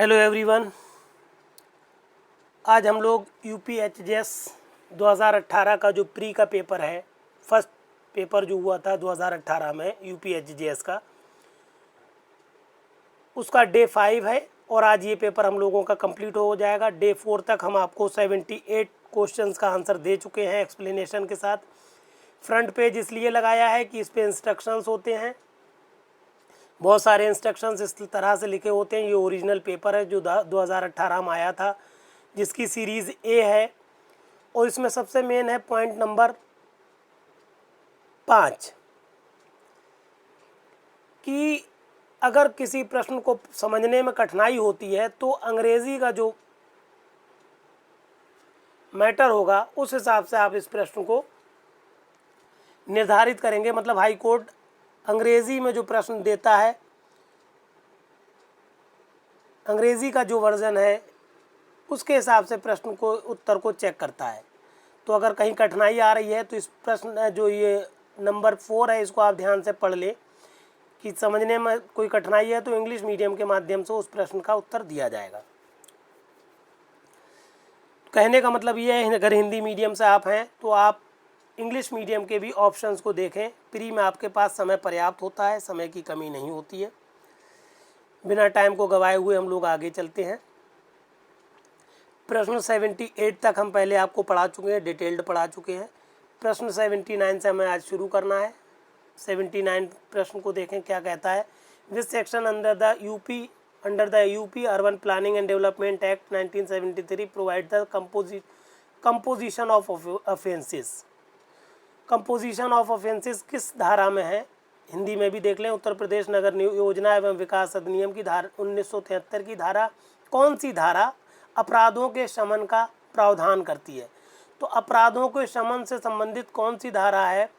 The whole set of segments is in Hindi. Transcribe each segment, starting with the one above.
Hello everyone. आज हम लोग UPHJS 2018 का जो प्री का पेपर है, फर्स्ट पेपर जो हुआ था 2018 में UPHJS का, उसका डे 5 है और आज ये पेपर हम लोगों का कंप्लीट हो जाएगा। डे 4 तक हम आपको 78 क्वेश्चंस का आंसर दे चुके हैं एक्सप्लेनेशन के साथ। फ्रंट पेज इसलिए लगाया है कि इस पे इंस्ट्रक्शंस होते हैं, बहुत सारे इंस्ट्रक्शंस इस तरह से लिखे होते हैं। ये ओरिजिनल पेपर है जो 2018 में आया था, जिसकी सीरीज़ ए है और इसमें सबसे मेन है पॉइंट नंबर 5 कि अगर किसी प्रश्न को समझने में कठिनाई होती है तो अंग्रेज़ी का जो मैटर होगा उस हिसाब से आप इस प्रश्न को निर्धारित करेंगे। मतलब हाई कोर्ट अंग्रेज़ी में जो प्रश्न देता है, अंग्रेज़ी का जो वर्ज़न है उसके हिसाब से प्रश्न को उत्तर को चेक करता है। तो अगर कहीं कठिनाई आ रही है तो इस प्रश्न जो ये नंबर 4 है इसको आप ध्यान से पढ़ लें कि समझने में कोई कठिनाई है तो इंग्लिश मीडियम के माध्यम से उस प्रश्न का उत्तर दिया जाएगा। कहने का मतलब ये है, अगर हिंदी मीडियम से आप हैं तो आप इंग्लिश मीडियम के भी ऑप्शंस को देखें। प्री में आपके पास समय पर्याप्त होता है, समय की कमी नहीं होती है। बिना टाइम को गवाए हुए हम लोग आगे चलते हैं। प्रश्न 78 तक हम पहले आपको पढ़ा चुके हैं, डिटेल्ड पढ़ा चुके हैं। प्रश्न 79 से हमें आज शुरू करना है। 79 प्रश्न को देखें क्या कहता है। Which section under the UP urban planning and development act 1973 provide the composition of offences. Composition of offences किस धारा में है, हिंदी में भी देख लें। उत्तर प्रदेश नगर योजना एवं विकास अधिनियम की धारा 1973 की धारा, कौन सी धारा अपराधों के शमन का प्रावधान करती है? तो अपराधों के शमन से संबंधित कौन सी धारा है,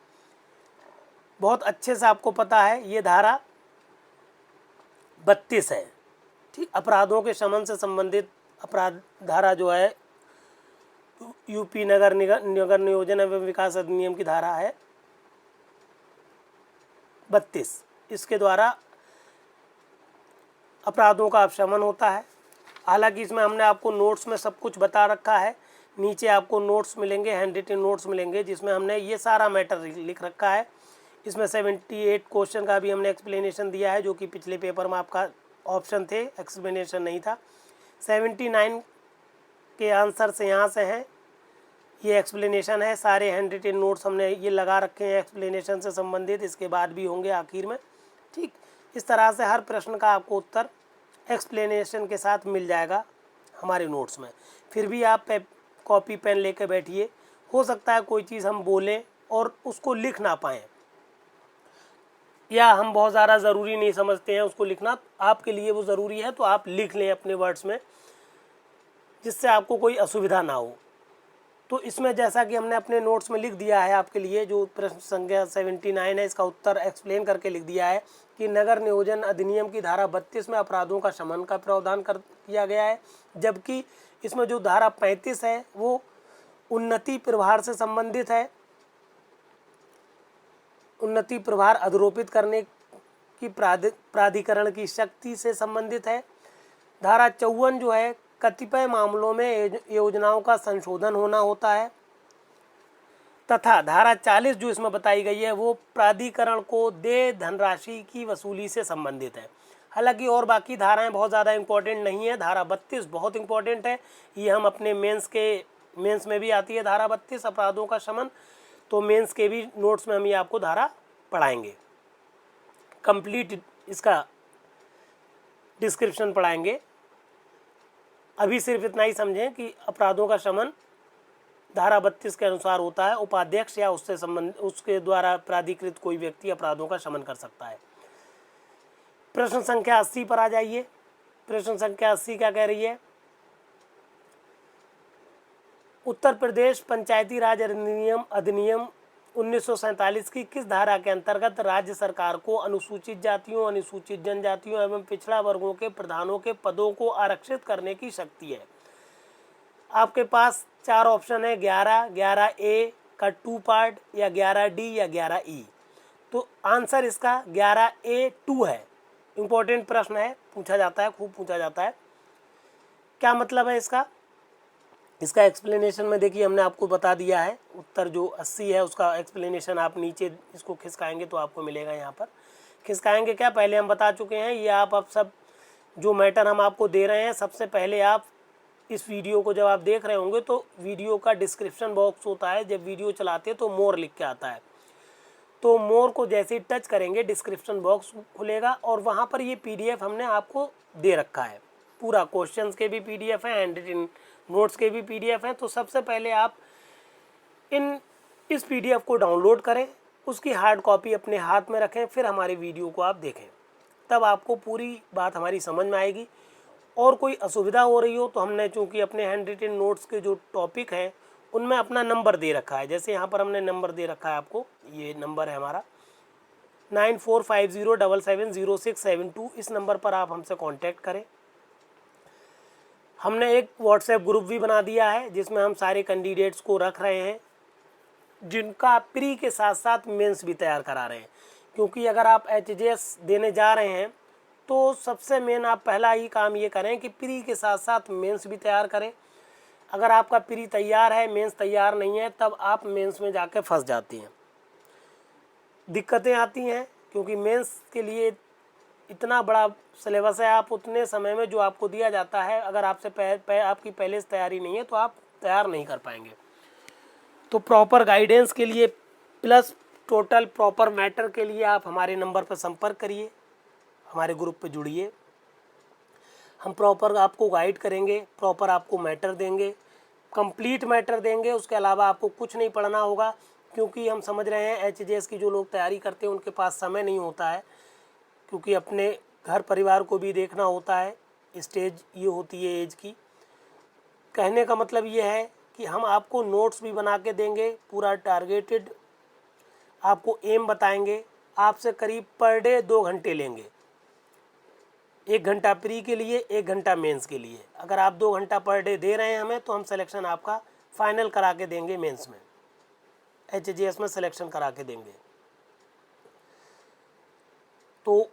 बहुत अच्छे से आपको पता है, ये धारा 32 है। ठीक, अपराधों के शमन से संबंधित अपराध धारा जो है यूपी नगर नियोजन एवं विकास अधिनियम की धारा है 32। इसके द्वारा अपराधों का अपशमन होता है। हालांकि इसमें हमने आपको नोट्स में सब कुछ बता रखा है। नीचे आपको नोट्स मिलेंगे, हैंड रिटन नोट्स मिलेंगे, जिसमें हमने ये सारा मैटर लिख रखा है। इसमें 78 क्वेश्चन का भी हमने एक्सप्लेनेशन दिया है, जो कि पिछले पेपर में आपका ऑप्शन थे, एक्सप्लेनेशन नहीं था। 79 के आंसर से यहाँ से हैं, ये एक्सप्लेनेशन है। सारे हैंड रिटन नोट्स हमने ये लगा रखे हैं एक्सप्लेनेशन से संबंधित, इसके बाद भी होंगे आखिर में। ठीक, इस तरह से हर प्रश्न का आपको उत्तर एक्सप्लेनेशन के साथ मिल जाएगा हमारे नोट्स में। फिर भी आप कॉपी पेन लेकर बैठिए, हो सकता है कोई चीज़ हम बोलें और उसको लिख ना पाएँ, या हम बहुत ज़्यादा ज़रूरी नहीं समझते हैं उसको लिखना, आपके लिए वो ज़रूरी है तो आप लिख लें अपने वर्ड्स में, जिससे आपको कोई असुविधा ना हो। तो इसमें जैसा कि हमने अपने नोट्स में लिख दिया है आपके लिए, जो प्रश्न संख्या 79 है इसका उत्तर एक्सप्लेन करके लिख दिया है कि नगर नियोजन अधिनियम की धारा 32 में अपराधों का शमन का प्रावधान कर दिया गया है, जबकि इसमें जो धारा 35 है वो उन्नति प्रभार से संबंधित है, उन्नति प्रभार अधिरोपित करने की प्राधिकरण की शक्ति से संबंधित है। धारा 54 जो है कतिपय मामलों में योजनाओं का संशोधन होना होता है, तथा धारा 40 जो इसमें बताई गई है वो प्राधिकरण को देय धनराशि की वसूली से संबंधित है। हालांकि और बाकी धाराएं बहुत ज़्यादा इम्पोर्टेंट नहीं है, धारा 32 बहुत इम्पोर्टेंट है। ये हम अपने मेंस में भी आती है धारा 32 अपराधों का शमन, तो मेंस के भी नोट्स में हम ये आपको धारा पढ़ाएंगे, कंप्लीट इसका डिस्क्रिप्शन पढ़ाएंगे। अभी सिर्फ इतना ही समझें कि अपराधों का शमन धारा 32 के अनुसार होता है। उपाध्यक्ष या उसके द्वारा प्राधिकृत कोई व्यक्ति अपराधों का शमन कर सकता है। प्रश्न संख्या 80 पर आ जाइए। प्रश्न संख्या 80 क्या कह रही है? उत्तर प्रदेश पंचायती राज अधिनियम 1947 की किस धारा के अंतर्गत राज्य सरकार को अनुसूचित जातियों, अनुसूचित जनजातियों एवं पिछड़ा वर्गों के प्रधानों के पदों को आरक्षित करने की शक्ति है? आपके पास 4 ऑप्शन है, 11A का 2 पार्ट, या 11D या 11E। तो आंसर इसका 11A2 है। इम्पोर्टेंट प्रश्न है, पूछा जाता है, खूब पूछा जाता है। क्या मतलब है इसका? इसका एक्सप्लेनेशन में देखिए हमने आपको बता दिया है। उत्तर जो 80 है उसका एक्सप्लेनेशन आप नीचे इसको खिसकाएंगे तो आपको मिलेगा। यहाँ पर खिसकाएंगे क्या, पहले हम बता चुके हैं। ये आप अब सब जो मैटर हम आपको दे रहे हैं, सबसे पहले आप इस वीडियो को जब आप देख रहे होंगे तो वीडियो का डिस्क्रिप्शन बॉक्स होता है, जब वीडियो चलाते हैं तो मोर लिख के आता है, तो मोर को जैसे ही टच करेंगे डिस्क्रिप्शन बॉक्स खुलेगा और वहाँ पर ये PDF हमने आपको दे रखा है। पूरा क्वेश्चंस के भी PDF हैं, हैंड रिटन नोट्स के भी PDF हैं। तो सबसे पहले आप इस PDF को डाउनलोड करें, उसकी हार्ड कॉपी अपने हाथ में रखें, फिर हमारे वीडियो को आप देखें, तब आपको पूरी बात हमारी समझ में आएगी। और कोई असुविधा हो रही हो तो हमने चूँकि अपने हैंड रिटन नोट्स के जो टॉपिक हैं उनमें अपना नंबर दे रखा है। जैसे यहाँ पर हमने नंबर दे रखा है आपको, ये नंबर है हमारा 9450770672। इस नंबर पर आप हमसे कांटेक्ट करें। हमने एक व्हाट्सएप ग्रुप भी बना दिया है जिसमें हम सारे कैंडिडेट्स को रख रहे हैं जिनका प्री के साथ साथ मेंस भी तैयार करा रहे हैं। क्योंकि अगर आप HJS देने जा रहे हैं तो सबसे मेन आप पहला ही काम ये करें कि प्री के साथ साथ मेंस भी तैयार करें। अगर आपका प्री तैयार है, मेंस तैयार नहीं है, तब आप मेंस में जाके फंस जाती हैं, दिक्कतें आती हैं। क्योंकि मेंस के लिए इतना बड़ा सिलेबस है, आप उतने समय में जो आपको दिया जाता है, अगर आपसे आपकी पहले से तैयारी नहीं है तो आप तैयार नहीं कर पाएंगे। तो प्रॉपर गाइडेंस के लिए प्लस टोटल प्रॉपर मैटर के लिए आप हमारे नंबर पर संपर्क करिए, हमारे ग्रुप पे जुड़िए। हम प्रॉपर आपको गाइड करेंगे, प्रॉपर आपको मैटर देंगे, कंप्लीट मैटर देंगे। उसके अलावा आपको कुछ नहीं पढ़ना होगा, क्योंकि हम समझ रहे हैं HJS की जो लोग तैयारी करते हैं उनके पास समय नहीं होता है, क्योंकि अपने घर परिवार को भी देखना होता है। स्टेज ये होती है एज की। कहने का मतलब ये है कि हम आपको नोट्स भी बना के देंगे, पूरा टारगेटेड आपको एम बताएंगे। आपसे करीब पर डे 2 घंटे लेंगे, 1 घंटा प्री के लिए, 1 घंटा मेंस के लिए। अगर आप 2 घंटा पर डे दे रहे हैं हमें तो हम सिलेक्शन आपका फाइनल करा के देंगे, मेंस में HJS में सिलेक्शन करा के देंगे। तो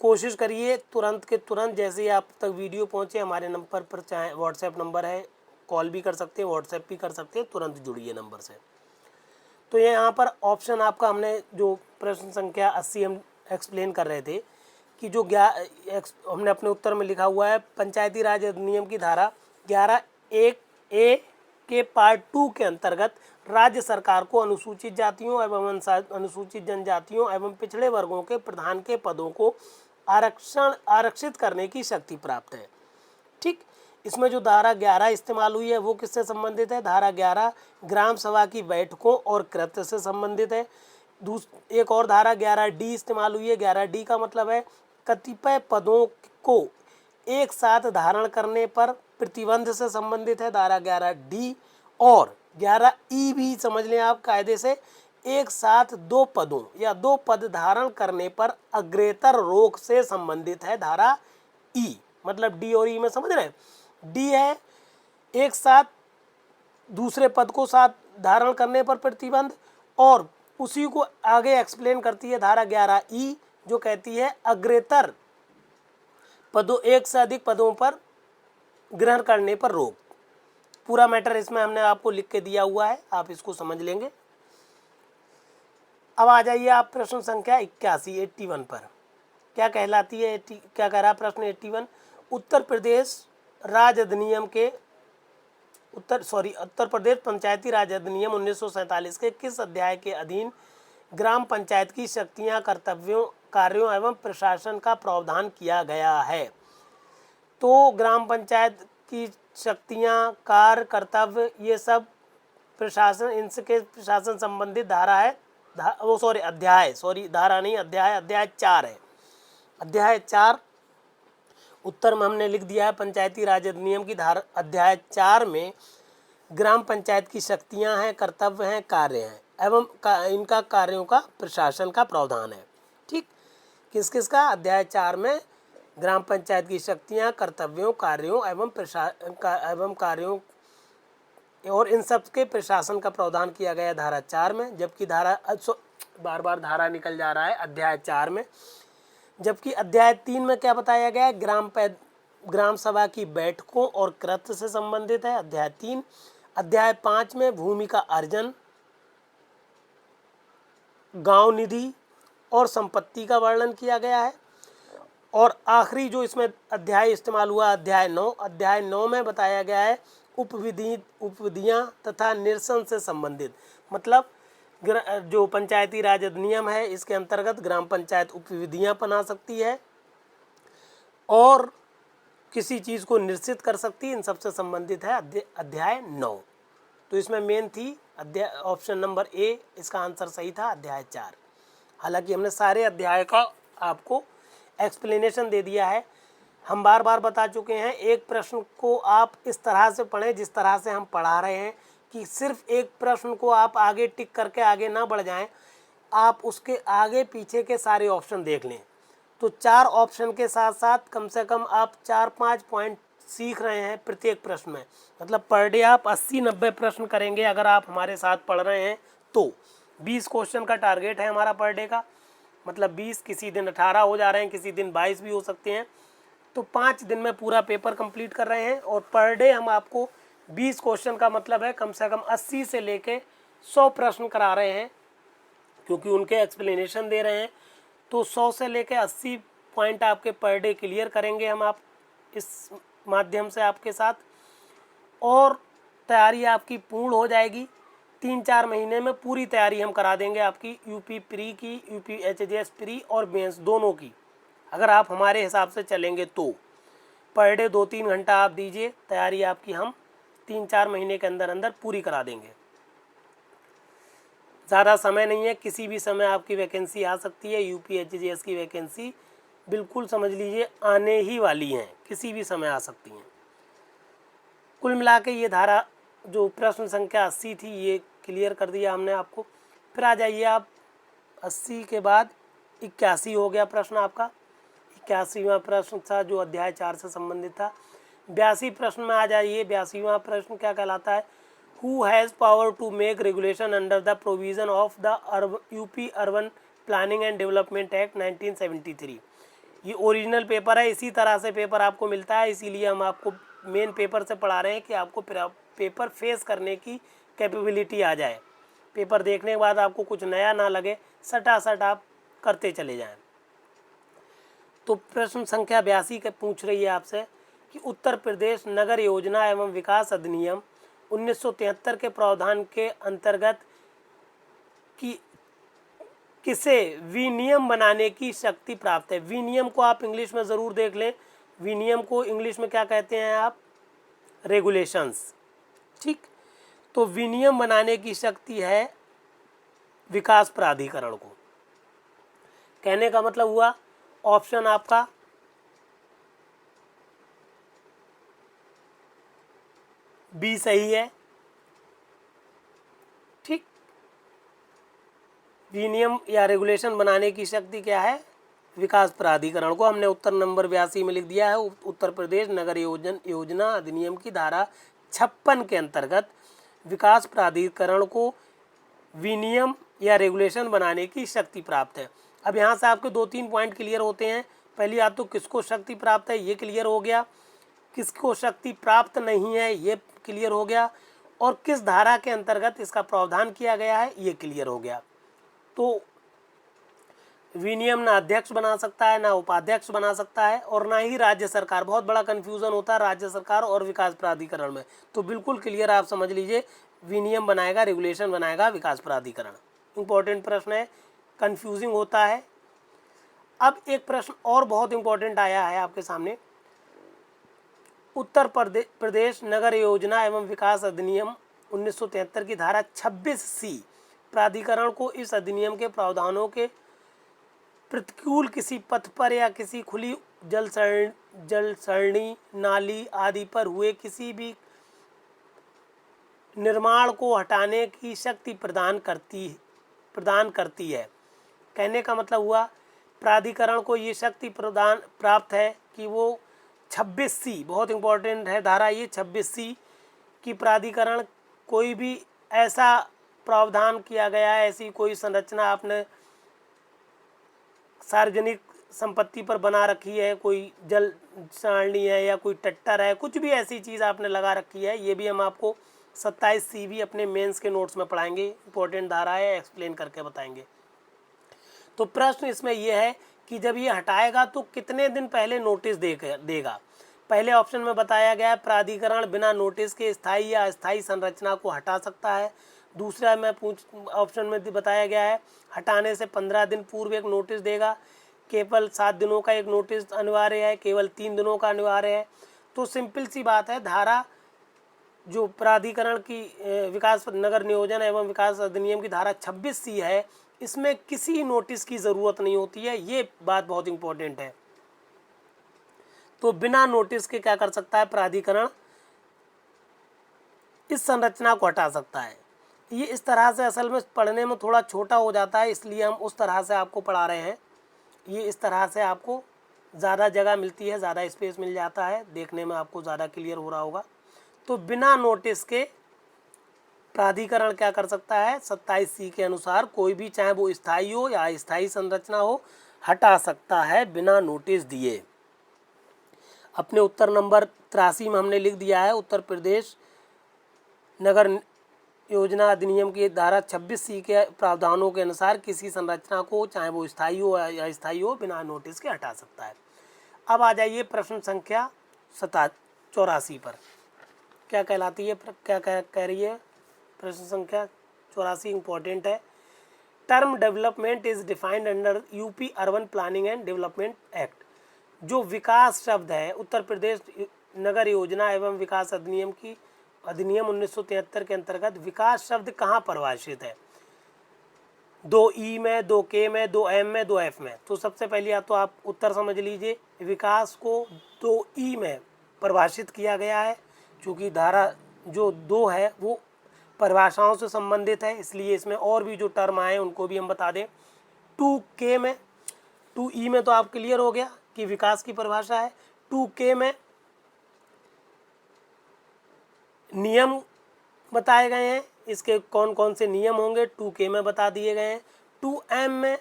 कोशिश करिए तुरंत के तुरंत, जैसे ही आप तक वीडियो पहुंचे हमारे नंबर पर, चाहे व्हाट्सएप नंबर है, कॉल भी कर सकते हैं, व्हाट्सएप भी कर सकते हैं, तुरंत जुड़िए नंबर से। तो ये यहाँ पर ऑप्शन आपका, हमने जो प्रश्न संख्या 80 हम एक्सप्लेन कर रहे थे कि जो हमने अपने उत्तर में लिखा हुआ है, पंचायती राज अधिनियम की धारा 11(1)(a) के पार्ट 2 के अंतर्गत राज्य सरकार को अनुसूचित जातियों एवं अनुसूचित जनजातियों एवं पिछड़े वर्गों के प्रधान के पदों को आरक्षित करने की शक्ति प्राप्त है। ठीक, इसमें जो धारा 11 इस्तेमाल हुई है वो किससे संबंधित है? धारा 11 ग्राम सभा की बैठकों और कृत्य से संबंधित है। एक और धारा 11D इस्तेमाल हुई है। 11D का मतलब है कतिपय पदों को एक साथ धारण करने पर प्रतिबंध से संबंधित है, धारा 11D। और 11E भी समझ लें आप कायदे से, एक साथ 2 पदों या 2 पद धारण करने पर अग्रेतर रोक से संबंधित है, धारा E। मतलब D और E में समझ रहे हैं? D है एक साथ दूसरे पद को साथ धारण करने पर प्रतिबंध, और उसी को आगे एक्सप्लेन करती है धारा 11E, जो कहती है अग्रेतर पदों, एक से अधिक पदों पर ग्रहण करने पर रोक। पूरा मैटर इसमें हमने आपको लिख के दिया हुआ है, आप इसको समझ लेंगे। अब आ जाइए आप प्रश्न संख्या 81 पर। क्या कहलाती है, क्या कह रहा है प्रश्न 81? उत्तर प्रदेश राज्य अधिनियम के उत्तर प्रदेश पंचायती राज अधिनियम 1947 के किस अध्याय के अधीन ग्राम पंचायत की शक्तियां, कर्तव्यों, कार्यों एवं प्रशासन का प्रावधान किया गया है? तो ग्राम पंचायत की शक्तियां, कार्य, कर्तव्य, ये सब प्रशासन, इनके प्रशासन संबंधित धारा है, धारा नहीं, अध्याय 4 है। अध्याय 4 उत्तर में हमने लिख दिया है, पंचायती राज अधिनियम की धारा अध्याय 4 में ग्राम पंचायत की शक्तियां हैं, कर्तव्य हैं, कार्य हैं एवं इनका कार्यों का प्रशासन का प्रावधान है। ठीक, किस किस का? अध्याय 4 में ग्राम पंचायत की शक्तियां, कर्तव्यों, कार्यों एवं कार्यों और इन सब के प्रशासन का प्रावधान किया गया धारा 4 में। जबकि बार बार धारा निकल जा रहा है, अध्याय 4 में। जबकि अध्याय 3 में क्या बताया गया है? ग्राम सभा की बैठकों और कृत्य से संबंधित है। अध्याय 3। अध्याय 5 में भूमि का अर्जन, गांव निधि और संपत्ति का वर्णन किया गया है। और आखिरी जो इसमें अध्याय इस्तेमाल हुआ, अध्याय 9। अध्याय 9 में बताया गया है उपविधियां तथा निरसन से संबंधित, मतलब जो पंचायती राज अधिनियम है इसके अंतर्गत ग्राम पंचायत उपविधियां बना सकती है और किसी चीज़ को निश्चित कर सकती है। इन सबसे संबंधित है अध्याय 9। तो इसमें मेन थी अध्याय ऑप्शन नंबर ए, इसका आंसर सही था अध्याय 4। हालांकि हमने सारे अध्याय का आपको एक्सप्लेनेशन दे दिया है। हम बार बार बता चुके हैं, एक प्रश्न को आप इस तरह से पढ़ें जिस तरह से हम पढ़ा रहे हैं, कि सिर्फ एक प्रश्न को आप आगे टिक करके आगे ना बढ़ जाएं, आप उसके आगे पीछे के सारे ऑप्शन देख लें। तो 4 ऑप्शन के साथ साथ कम से कम आप 4-5 पॉइंट सीख रहे हैं प्रत्येक प्रश्न में। मतलब पर डे आप 80-90 प्रश्न करेंगे अगर आप हमारे साथ पढ़ रहे हैं तो। 20 क्वेश्चन का टारगेट है हमारा पर डे का, मतलब 20, किसी दिन 18 हो जा रहे हैं, किसी दिन 22 भी हो सकते हैं। तो 5 दिन में पूरा पेपर कंप्लीट कर रहे हैं और पर डे हम आपको 20 क्वेश्चन का मतलब है कम से कम 80 से लेके 100 प्रश्न करा रहे हैं, क्योंकि उनके एक्सप्लेनेशन दे रहे हैं। तो 100 से लेके 80 पॉइंट आपके पर डे क्लियर करेंगे हम आप इस माध्यम से आपके साथ, और तैयारी आपकी पूर्ण हो जाएगी। 3-4 महीने में पूरी तैयारी हम करा देंगे आपकी यूपी प्री की, यूपी एचजेएस प्री और मेंस दोनों की, अगर आप हमारे हिसाब से चलेंगे तो। पर डे 2-3 घंटा आप दीजिए, तैयारी आपकी हम 3-4 महीने के अंदर अंदर पूरी करा देंगे। ज़्यादा समय नहीं है, किसी भी समय आपकी वैकेंसी आ सकती है। यूपी एचजेएस की वैकेंसी बिल्कुल समझ लीजिए आने ही वाली हैं, किसी भी समय आ सकती हैं। कुल मिला के ये धारा जो प्रश्न संख्या 80 थी ये क्लियर कर दिया हमने आपको। फिर आ जाइए आप 80 के बाद 81 हो गया प्रश्न आपका। 81वां प्रश्न था जो अध्याय 4 से संबंधित था। 82 प्रश्न में आ जाइए। 82वां प्रश्न क्या कहलाता है? Who has power to make regulation under the provision of the UP urban planning and development act 1973। ये ओरिजिनल पेपर है, इसी तरह से पेपर आपको मिलता है, इसीलिए हम आपको मेन पेपर से पढ़ा रहे हैं कि आपको पेपर फेस करने की कैपेबिलिटी आ जाए। पेपर देखने के बाद आपको कुछ नया ना लगे, सटासट आप करते चले जाएं। तो प्रश्न संख्या 82 के पूछ रही है आपसे कि उत्तर प्रदेश नगर योजना एवं विकास अधिनियम 1973 के प्रावधान के अंतर्गत किसे विनियम बनाने की शक्ति प्राप्त है? विनियम को आप इंग्लिश में ज़रूर देख लें। विनियम को इंग्लिश में क्या कहते हैं आप? रेगुलेशंस। ठीक, तो विनियम बनाने की शक्ति है विकास प्राधिकरण को। कहने का मतलब हुआ ऑप्शन आपका बी सही है। ठीक, विनियम या रेगुलेशन बनाने की शक्ति क्या है? विकास प्राधिकरण को। हमने उत्तर नंबर 82 में लिख दिया है। उत्तर प्रदेश नगर योजना अधिनियम की धारा 56 के अंतर्गत विकास प्राधिकरण को विनियम या रेगुलेशन बनाने की शक्ति प्राप्त है। अब यहाँ से आपके 2-3 पॉइंट क्लियर होते हैं। पहली बात तो किसको शक्ति प्राप्त है ये क्लियर हो गया, किसको शक्ति प्राप्त नहीं है ये क्लियर हो गया, और किस धारा के अंतर्गत इसका प्रावधान किया गया है ये क्लियर हो गया। तो विनियम ना अध्यक्ष बना सकता है, ना उपाध्यक्ष बना सकता है, और ना ही राज्य सरकार। बहुत बड़ा कन्फ्यूज़न होता है राज्य सरकार और विकास प्राधिकरण में। तो बिल्कुल क्लियर आप समझ लीजिए, विनियम बनाएगा, रेगुलेशन बनाएगा विकास प्राधिकरण। इंपॉर्टेंट प्रश्न है, कन्फ्यूजिंग होता है। अब एक प्रश्न और बहुत इंपॉर्टेंट आया है आपके सामने। उत्तर प्रदेश नगर योजना एवं विकास अधिनियम 1973 की धारा 26C प्राधिकरण को इस अधिनियम के प्रावधानों के प्रतिकूल किसी पथ पर या किसी खुली जल सरणी, नाली आदि पर हुए किसी भी निर्माण को हटाने की शक्ति प्रदान करती है। कहने का मतलब हुआ प्राधिकरण को ये शक्ति प्रदान प्राप्त है कि वो 26C, बहुत इंपॉर्टेंट है धारा ये 26C की, प्राधिकरण कोई भी ऐसा प्रावधान किया गया है, ऐसी कोई संरचना आपने सार्वजनिक संपत्ति पर बना रखी है, कोई जल सारणी है या कोई टट्टर है, कुछ भी ऐसी चीज़ आपने लगा रखी है, ये भी हम आपको 27 CV अपने मेंस के नोट्स में पढ़ाएंगे, इंपॉर्टेंट धारा है, एक्सप्लेन करके बताएंगे। तो प्रश्न इसमें यह है कि जब ये हटाएगा तो कितने दिन पहले नोटिस देगा। पहले ऑप्शन में बताया गया है प्राधिकरण बिना नोटिस के स्थायी या अस्थायी संरचना को हटा सकता है। दूसरा में ऑप्शन में बताया गया है हटाने से 15 दिन पूर्व एक नोटिस देगा। केवल 7 दिनों का एक नोटिस अनिवार्य है, केवल 3 दिनों का अनिवार्य है। तो सिंपल सी बात है, धारा जो प्राधिकरण की विकास नगर नियोजन एवं विकास अधिनियम की धारा 26C है, इसमें किसी नोटिस की ज़रूरत नहीं होती है। ये बात बहुत इंपॉर्टेंट है। तो बिना नोटिस के क्या कर सकता है प्राधिकरण, इस संरचना को हटा सकता है। ये इस तरह से असल में पढ़ने में थोड़ा छोटा हो जाता है, इसलिए हम उस तरह से आपको पढ़ा रहे हैं। ये इस तरह से आपको ज़्यादा जगह मिलती है, ज़्यादा स्पेस मिल जाता है, देखने में आपको ज़्यादा क्लियर हो रहा होगा। तो बिना नोटिस के प्राधिकरण क्या कर सकता है, 27C के अनुसार कोई भी, चाहे वो स्थायी हो या अस्थायी संरचना हो, हटा सकता है बिना नोटिस दिए। अपने उत्तर नंबर 83 में हमने लिख दिया है, उत्तर प्रदेश नगर योजना अधिनियम की धारा 26C के प्रावधानों के अनुसार किसी संरचना को, चाहे वो स्थायी हो या अस्थायी हो, बिना नोटिस के हटा सकता है। अब आ जाइए प्रश्न संख्या 84 पर। क्या कहलाती है, क्या कह रही है प्रश्न संख्या 84? इंपॉर्टेंट है। Term development is defined under UP urban planning and development act. जो विकास शब्द है, उत्तर प्रदेश नगर योजना एवं विकास अधिनियम 1973 के अंतर्गत विकास शब्द कहाँ परिभाषित है? 2E में, 2K में, 2M में, 2F में। तो सबसे पहले या तो आप उत्तर समझ लीजिए, विकास को 2E में परिभाषित किया गया है, क्योंकि धारा जो 2 है वो परिभाषाओं से संबंधित है, इसलिए इसमें और भी जो टर्म आए उनको भी हम बता दें। 2K में, 2E में तो आप क्लियर हो गया कि विकास की परिभाषा है। 2K में नियम बताए गए हैं, इसके कौन कौन से नियम होंगे 2K में बता दिए गए हैं। 2M में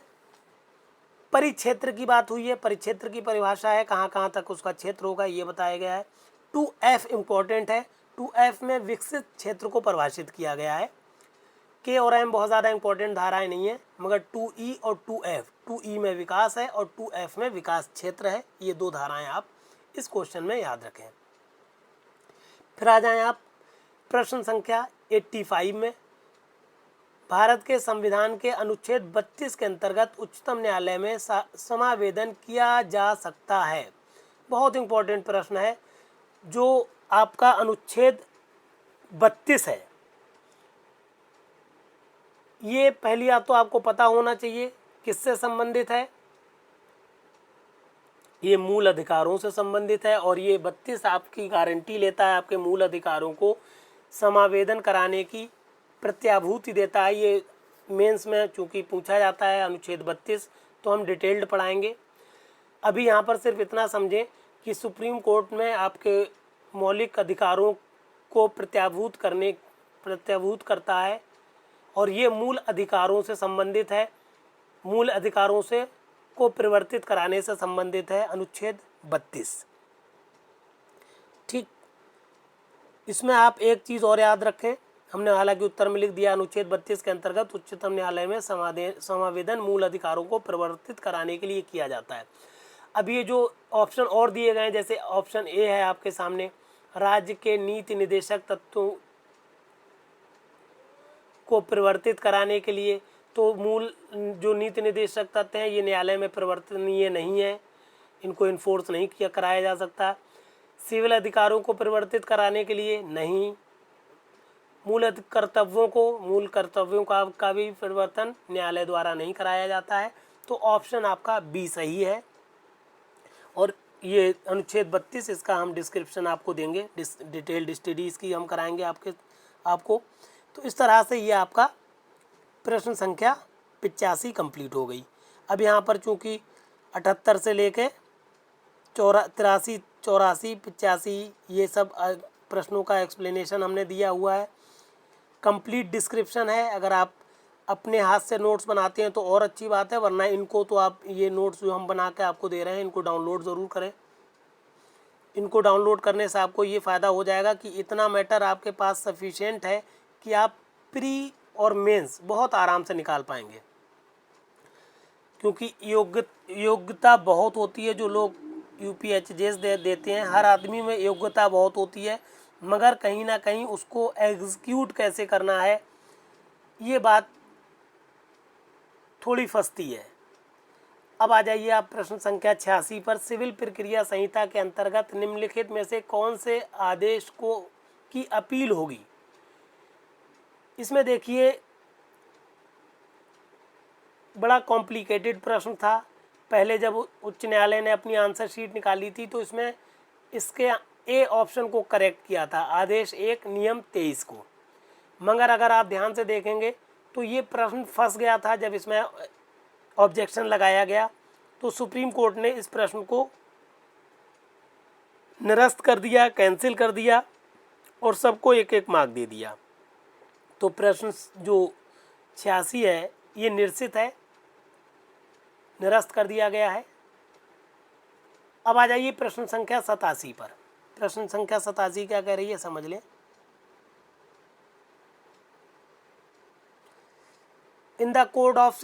परिक्षेत्र की बात हुई है, परिक्षेत्र की परिभाषा है, कहाँ कहाँ तक उसका क्षेत्र होगा ये बताया गया है। 2F इम्पोर्टेंट है, 2F में विकसित क्षेत्र को परिभाषित किया गया है। K और M बहुत ज़्यादा इंपॉर्टेंट धाराएं नहीं है, मगर 2E और 2F, 2E में विकास है और 2F में विकास क्षेत्र है। ये 2 धाराएं आप इस क्वेश्चन में याद रखें। फिर आ जाएं आप प्रश्न संख्या 85 में। भारत के संविधान के अनुच्छेद 32 के अंतर्गत उच्चतम न्यायालय में समावेदन किया जा सकता है। बहुत इंपॉर्टेंट प्रश्न है। जो आपका अनुच्छेद 32 है, ये पहली बात तो आपको पता होना चाहिए किससे संबंधित है। ये मूल अधिकारों से संबंधित है और ये 32 आपकी गारंटी लेता है, आपके मूल अधिकारों को समावेदन कराने की प्रत्याभूति देता है। ये मेंस में चूँकि पूछा जाता है अनुच्छेद 32, तो हम डिटेल्ड पढ़ाएंगे। अभी यहाँ पर सिर्फ इतना समझें कि सुप्रीम कोर्ट में आपके मौलिक अधिकारों को प्रत्याभूत करता है और ये मूल अधिकारों से संबंधित है, मूल अधिकारों से को परिवर्तित कराने से संबंधित है अनुच्छेद 32। ठीक, इसमें आप एक चीज़ और याद रखें, हमने हालांकि उत्तर में लिख दिया अनुच्छेद 32 के अंतर्गत उच्चतम न्यायालय में समावेदन मूल अधिकारों को परिवर्तित कराने के लिए किया जाता है। अब ये जो ऑप्शन और दिए गए हैं, जैसे ऑप्शन ए है आपके सामने, राज्य के नीति निर्देशक तत्वों को परिवर्तित कराने के लिए, तो मूल जो नीति निर्देशक तत्व हैं ये न्यायालय में परिवर्तनीय नहीं है, इनको इन्फोर्स नहीं किया कराया जा सकता। सिविल अधिकारों को परिवर्तित कराने के लिए नहीं, मूल कर्तव्यों का भी परिवर्तन न्यायालय द्वारा नहीं कराया जाता है। तो ऑप्शन आपका बी सही है। और ये अनुच्छेद 32 इसका हम डिस्क्रिप्शन आपको देंगे, डिटेल्ड स्टडी इसकी हम कराएंगे आपको। तो इस तरह से ये आपका प्रश्न संख्या 85 कंप्लीट हो गई। अब यहाँ पर चूँकि 78 से लेके 83, 84, 85 ये सब प्रश्नों का एक्सप्लेनेशन हमने दिया हुआ है, कंप्लीट डिस्क्रिप्शन है। अगर आप अपने हाथ से नोट्स बनाते हैं तो और अच्छी बात है, वरना इनको तो आप ये नोट्स जो हम बना के आपको दे रहे हैं इनको डाउनलोड ज़रूर करें। इनको डाउनलोड करने से आपको ये फ़ायदा हो जाएगा कि इतना मैटर आपके पास सफिशिएंट है कि आप प्री और मेंस बहुत आराम से निकाल पाएंगे, क्योंकि योग्यता बहुत होती है। जो लोग यूपीएचजेस देते हैं, हर आदमी में योग्यता बहुत होती है, मगर कहीं ना कहीं उसको एग्जीक्यूट कैसे करना है ये बात थोड़ी फंसती है। अब आ जाइए आप प्रश्न संख्या 86 पर। सिविल प्रक्रिया संहिता के अंतर्गत निम्नलिखित में से कौन से आदेश को की अपील होगी। इसमें देखिए बड़ा कॉम्प्लिकेटेड प्रश्न था। पहले जब उच्च न्यायालय ने अपनी आंसर शीट निकाली थी तो इसमें इसके ए ऑप्शन को करेक्ट किया था, आदेश 1 नियम 23 को। मगर अगर आप ध्यान से देखेंगे तो ये प्रश्न फंस गया था जब इसमें ऑब्जेक्शन लगाया गया, तो सुप्रीम कोर्ट ने इस प्रश्न को निरस्त कर दिया, कैंसिल कर दिया और सबको एक एक मार्क दे दिया। तो प्रश्न जो 86 है ये निरसित है, निरस्त कर दिया गया है। अब आ जाइए प्रश्न संख्या 87 पर। प्रश्न संख्या 87 क्या कह रही है समझ लें। In the code of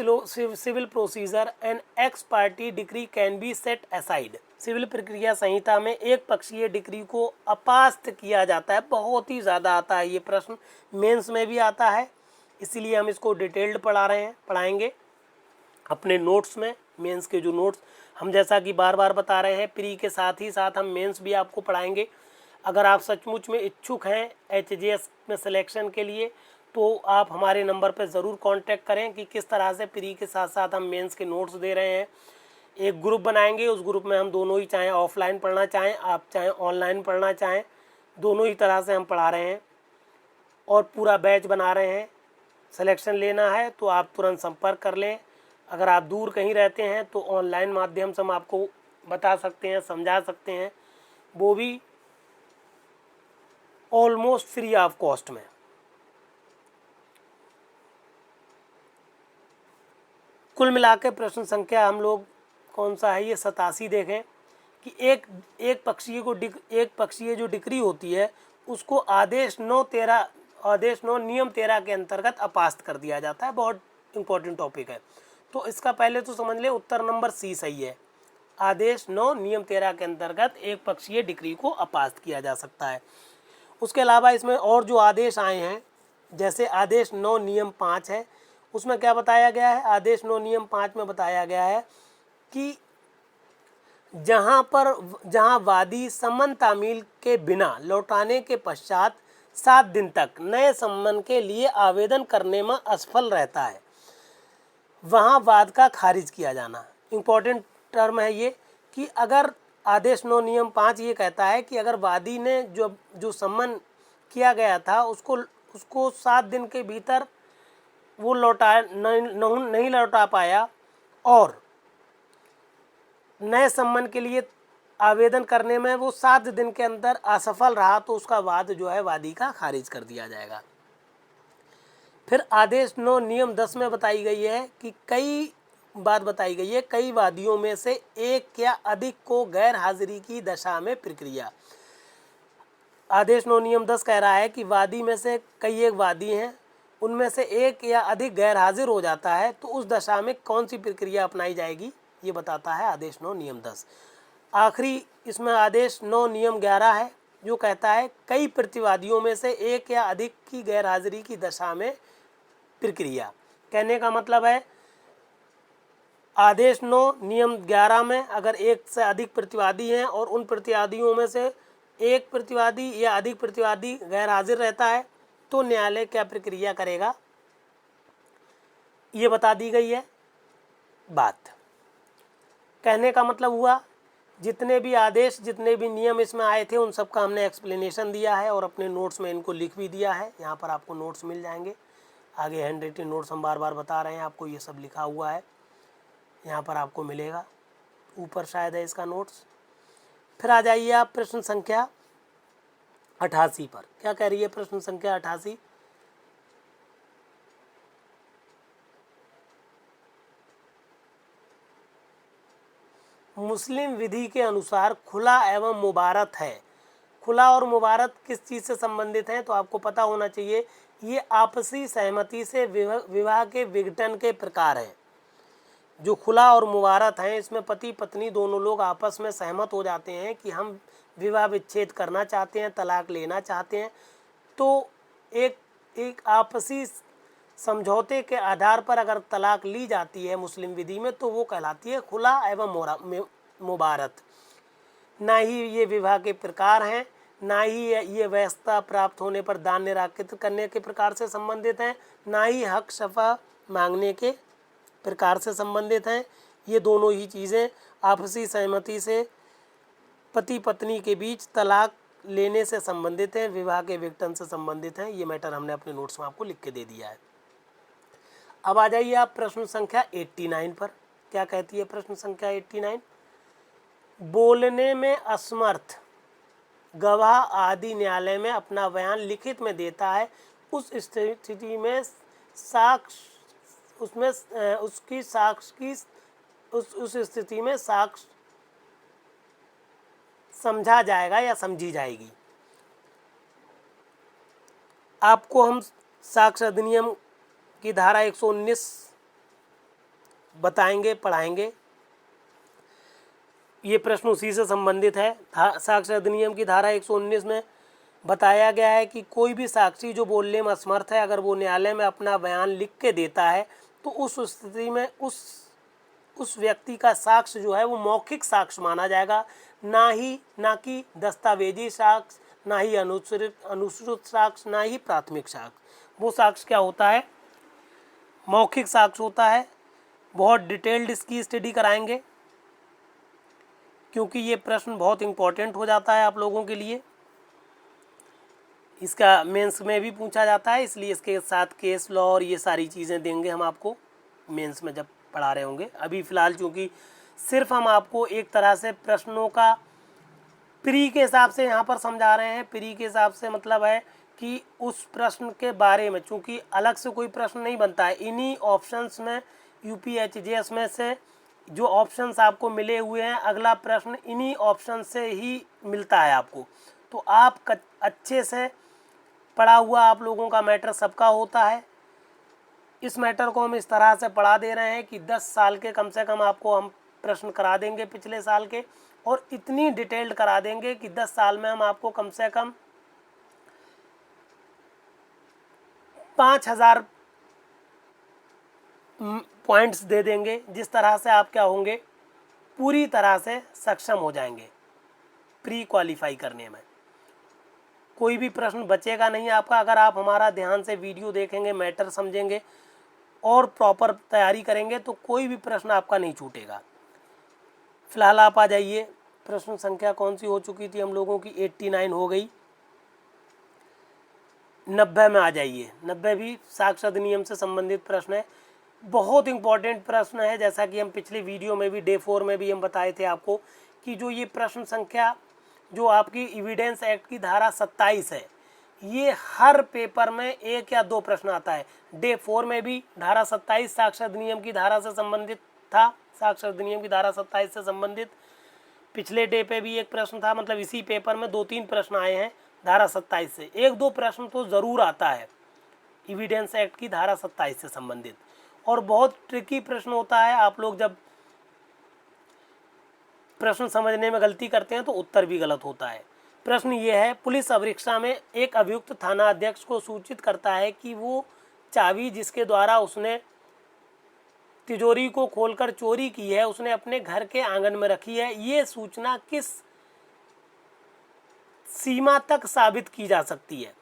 civil procedure, an ex party decree can be set aside. Civil प्रक्रिया संहिता में एक पक्षीय डिक्री को अपास्त किया जाता है। बहुत ही ज़्यादा आता है ये प्रश्न, मेंस में भी आता है, इसीलिए हम इसको डिटेल्ड पढ़ाएंगे अपने नोट्स में। मेंस के जो नोट्स हम जैसा कि बार बार बता रहे हैं, प्री के साथ ही साथ हम मेंस भी आपको पढ़ाएंगे। अगर आप सचमुच में इच्छुक हैं एचजेएस में सिलेक्शन के लिए तो आप हमारे नंबर पर ज़रूर कांटेक्ट करें कि किस तरह से प्री के साथ साथ हम मेंस के नोट्स दे रहे हैं। एक ग्रुप बनाएंगे, उस ग्रुप में हम दोनों ही, चाहें ऑफलाइन पढ़ना चाहें आप, चाहें ऑनलाइन पढ़ना चाहें, दोनों ही तरह से हम पढ़ा रहे हैं और पूरा बैच बना रहे हैं। सिलेक्शन लेना है तो आप तुरंत संपर्क कर लें। अगर आप दूर कहीं रहते हैं तो ऑनलाइन माध्यम से हम आपको बता सकते हैं, समझा सकते हैं, वो भी ऑलमोस्ट फ्री ऑफ कॉस्ट में। कुल मिला के प्रश्न संख्या हम लोग कौन सा है ये 87 देखें कि एक पक्षीय जो डिक्री होती है उसको आदेश 9 नियम 13 के अंतर्गत अपास्त कर दिया जाता है। बहुत इंपॉर्टेंट टॉपिक है, तो इसका पहले तो समझ ले उत्तर नंबर सी सही है। आदेश 9 नियम 13 के अंतर्गत एक पक्षीय डिक्री को अपास्त किया जा सकता है। उसके अलावा इसमें और जो आदेश आए हैं, जैसे आदेश 9 नियम 5 है, उसमें क्या बताया गया है। आदेश 9 नियम 5 में बताया गया है कि जहां वादी सम्मन तामील के बिना लौटाने के पश्चात 7 दिन तक नए सम्मन के लिए आवेदन करने में असफल रहता है, वहां वाद का खारिज किया जाना। इम्पोर्टेंट टर्म है ये कि अगर आदेश 9 नियम 5 ये कहता है कि अगर वादी ने जो सम्मन किया गया था उसको 7 दिन के भीतर वो नहीं लौटा पाया और नए सम्मन के लिए आवेदन करने में वो 7 दिन के अंदर असफल रहा, तो उसका वाद जो है वादी का खारिज कर दिया जाएगा। फिर आदेश 9 नियम 10 में बताई गई है कि कई वादियों में से एक या अधिक को गैर हाजिरी की दशा में प्रक्रिया। आदेश 9 नियम 10 कह रहा है कि वादी में से कई एक वादी हैं, उनमें से एक या अधिक गैर हाजिर हो जाता है, तो उस दशा में कौन सी प्रक्रिया अपनाई जाएगी ये बताता है आदेश 9 नियम 10। आखिरी इसमें आदेश 9 नियम 11 है जो कहता है कई प्रतिवादियों में से एक या अधिक की गैर हाजिरी की दशा में प्रक्रिया। कहने का मतलब है आदेश 9 नियम 11 में अगर एक से अधिक प्रतिवादी हैं और उन प्रतिवादियों में से एक प्रतिवादी या अधिक प्रतिवादी गैर हाजिर रहता है तो न्यायालय क्या प्रक्रिया करेगा ये बता दी गई है बात। कहने का मतलब हुआ जितने भी आदेश, जितने भी नियम इसमें आए थे उन सब का हमने एक्सप्लेनेशन दिया है और अपने नोट्स में इनको लिख भी दिया है। यहाँ पर आपको नोट्स मिल जाएंगे, आगे हैंड रिटन नोट्स हम बार बार बता रहे हैं आपको, ये सब लिखा हुआ है यहाँ पर आपको मिलेगा, ऊपर शायद है इसका नोट्स। फिर आ जाइए आप प्रश्न संख्या 88 पर। क्या कह रही है प्रश्न संख्या 88? मुस्लिम विधि के अनुसार खुला एवं मुबारत है। खुला और मुबारत किस चीज़ से संबंधित हैं, तो आपको पता होना चाहिए, ये आपसी सहमति से विवाह के विघटन के प्रकार हैं। जो खुला और मुबारत हैं, इसमें पति पत्नी दोनों लोग आपस में सहमत हो जाते हैं कि हम विवाह विच्छेद करना चाहते हैं, तलाक लेना चाहते हैं, तो एक आपसी समझौते के आधार पर अगर तलाक ली जाती है मुस्लिम विधि में, तो वो कहलाती है खुला एवं मुबारत। ना ही ये विवाह के प्रकार हैं, ना ही ये वैधता प्राप्त होने पर दान निराकृत करने के प्रकार से संबंधित हैं, ना ही हक शफा मांगने के प्रकार से संबंधित हैं। ये दोनों ही चीज़ें आपसी सहमति से पति पत्नी के बीच तलाक लेने से संबंधित हैं, विवाह के विघटन से संबंधित हैं। ये मैटर हमने अपने नोट्स में आपको लिख के दे दिया है। अब आ जाइए आप प्रश्न संख्या 89 पर। क्या कहती है प्रश्न संख्या 89? बोलने में असमर्थ गवाह आदि न्यायालय में अपना बयान लिखित में देता है, उस स्थिति में साक्ष्य उसमें उसकी साक्ष्य की उस स्थिति में साक्ष्य समझा जाएगा या समझी जाएगी। आपको हम साक्ष्य अधिनियम की धारा 119 बताएंगे, पढ़ाएंगे। ये प्रश्न उसी से संबंधित है। साक्ष्य अधिनियम की धारा 119 में बताया गया है कि कोई भी साक्षी जो बोलने में असमर्थ है, अगर वो न्यायालय में अपना बयान लिख के देता है, तो उस स्थिति में उस व्यक्ति का साक्ष्य जो है वो मौखिक साक्ष्य माना जाएगा, ना कि दस्तावेजी साक्ष्य, ना ही अनुश्रुत साक्ष्य, ना ही प्राथमिक साक्ष्य। वो साक्ष्य क्या होता है? मौखिक साक्ष्य होता है। बहुत डिटेल्ड इसकी स्टडी कराएंगे, क्योंकि ये प्रश्न बहुत इम्पोर्टेंट हो जाता है आप लोगों के लिए। इसका मेंस में भी पूछा जाता है, इसलिए इसके साथ केस लॉ और ये सारी चीज़ें देंगे हम आपको मेंस में जब पढ़ा रहे होंगे। अभी फ़िलहाल चूँकि सिर्फ हम आपको एक तरह से प्रश्नों का प्री के हिसाब से यहाँ पर समझा रहे हैं। प्री के हिसाब से मतलब है कि उस प्रश्न के बारे में, चूँकि अलग से कोई प्रश्न नहीं बनता है, इन्हीं ऑप्शंस में यूपीएचजीएस में से जो ऑप्शंस आपको मिले हुए हैं, अगला प्रश्न इन्हीं ऑप्शन से ही मिलता है आपको। तो आप अच्छे से पढ़ा हुआ आप लोगों का मैटर सबका होता है। इस मैटर को हम इस तरह से पढ़ा दे रहे हैं कि 10 साल के कम से कम आपको हम प्रश्न करा देंगे पिछले साल के, और इतनी डिटेल्ड करा देंगे कि 10 साल में हम आपको कम से कम 5000 पॉइंट्स दे देंगे, जिस तरह से आप क्या होंगे, पूरी तरह से सक्षम हो जाएंगे प्री क्वालिफाई करने में। कोई भी प्रश्न बचेगा नहीं आपका, अगर आप हमारा ध्यान से वीडियो देखेंगे, मैटर समझेंगे और प्रॉपर तैयारी करेंगे, तो कोई भी प्रश्न आपका नहीं छूटेगा। फिलहाल आप आ जाइए, प्रश्न संख्या कौन सी हो चुकी थी हम लोगों की? 89 हो गई। 90 में आ जाइए। 90 भी साक्ष्य अधिनियम से संबंधित प्रश्न है, बहुत इंपॉर्टेंट प्रश्न है। जैसा कि हम पिछले वीडियो में भी डे 4 में भी हम बताए थे आपको कि जो ये प्रश्न संख्या जो आपकी एविडेंस एक्ट की धारा 27 है, ये हर पेपर में 1 या 2 प्रश्न आता है। डे 4 में भी धारा 27 साक्ष्य अधिनियम की धारा से संबंधित था, साक्ष्य अधिनियम की धारा 27 से संबंधित। पिछले डे पे भी एक प्रश्न था, मतलब इसी पेपर में 2-3 प्रश्न आए हैं धारा 27 से। 1-2 प्रश्न तो ज़रूर आता है एविडेंस एक्ट की धारा 27 से संबंधित, और बहुत ट्रिकी प्रश्न होता है। आप लोग जब प्रश्न समझने में गलती करते हैं तो उत्तर भी गलत होता है। प्रश्न ये है, पुलिस अभिरक्षा में एक अभियुक्त थाना अध्यक्ष को सूचित करता है कि वो चाबी जिसके द्वारा उसने तिजोरी को खोलकर चोरी की है, उसने अपने घर के आंगन में रखी है। ये सूचना किस सीमा तक साबित की जा सकती है?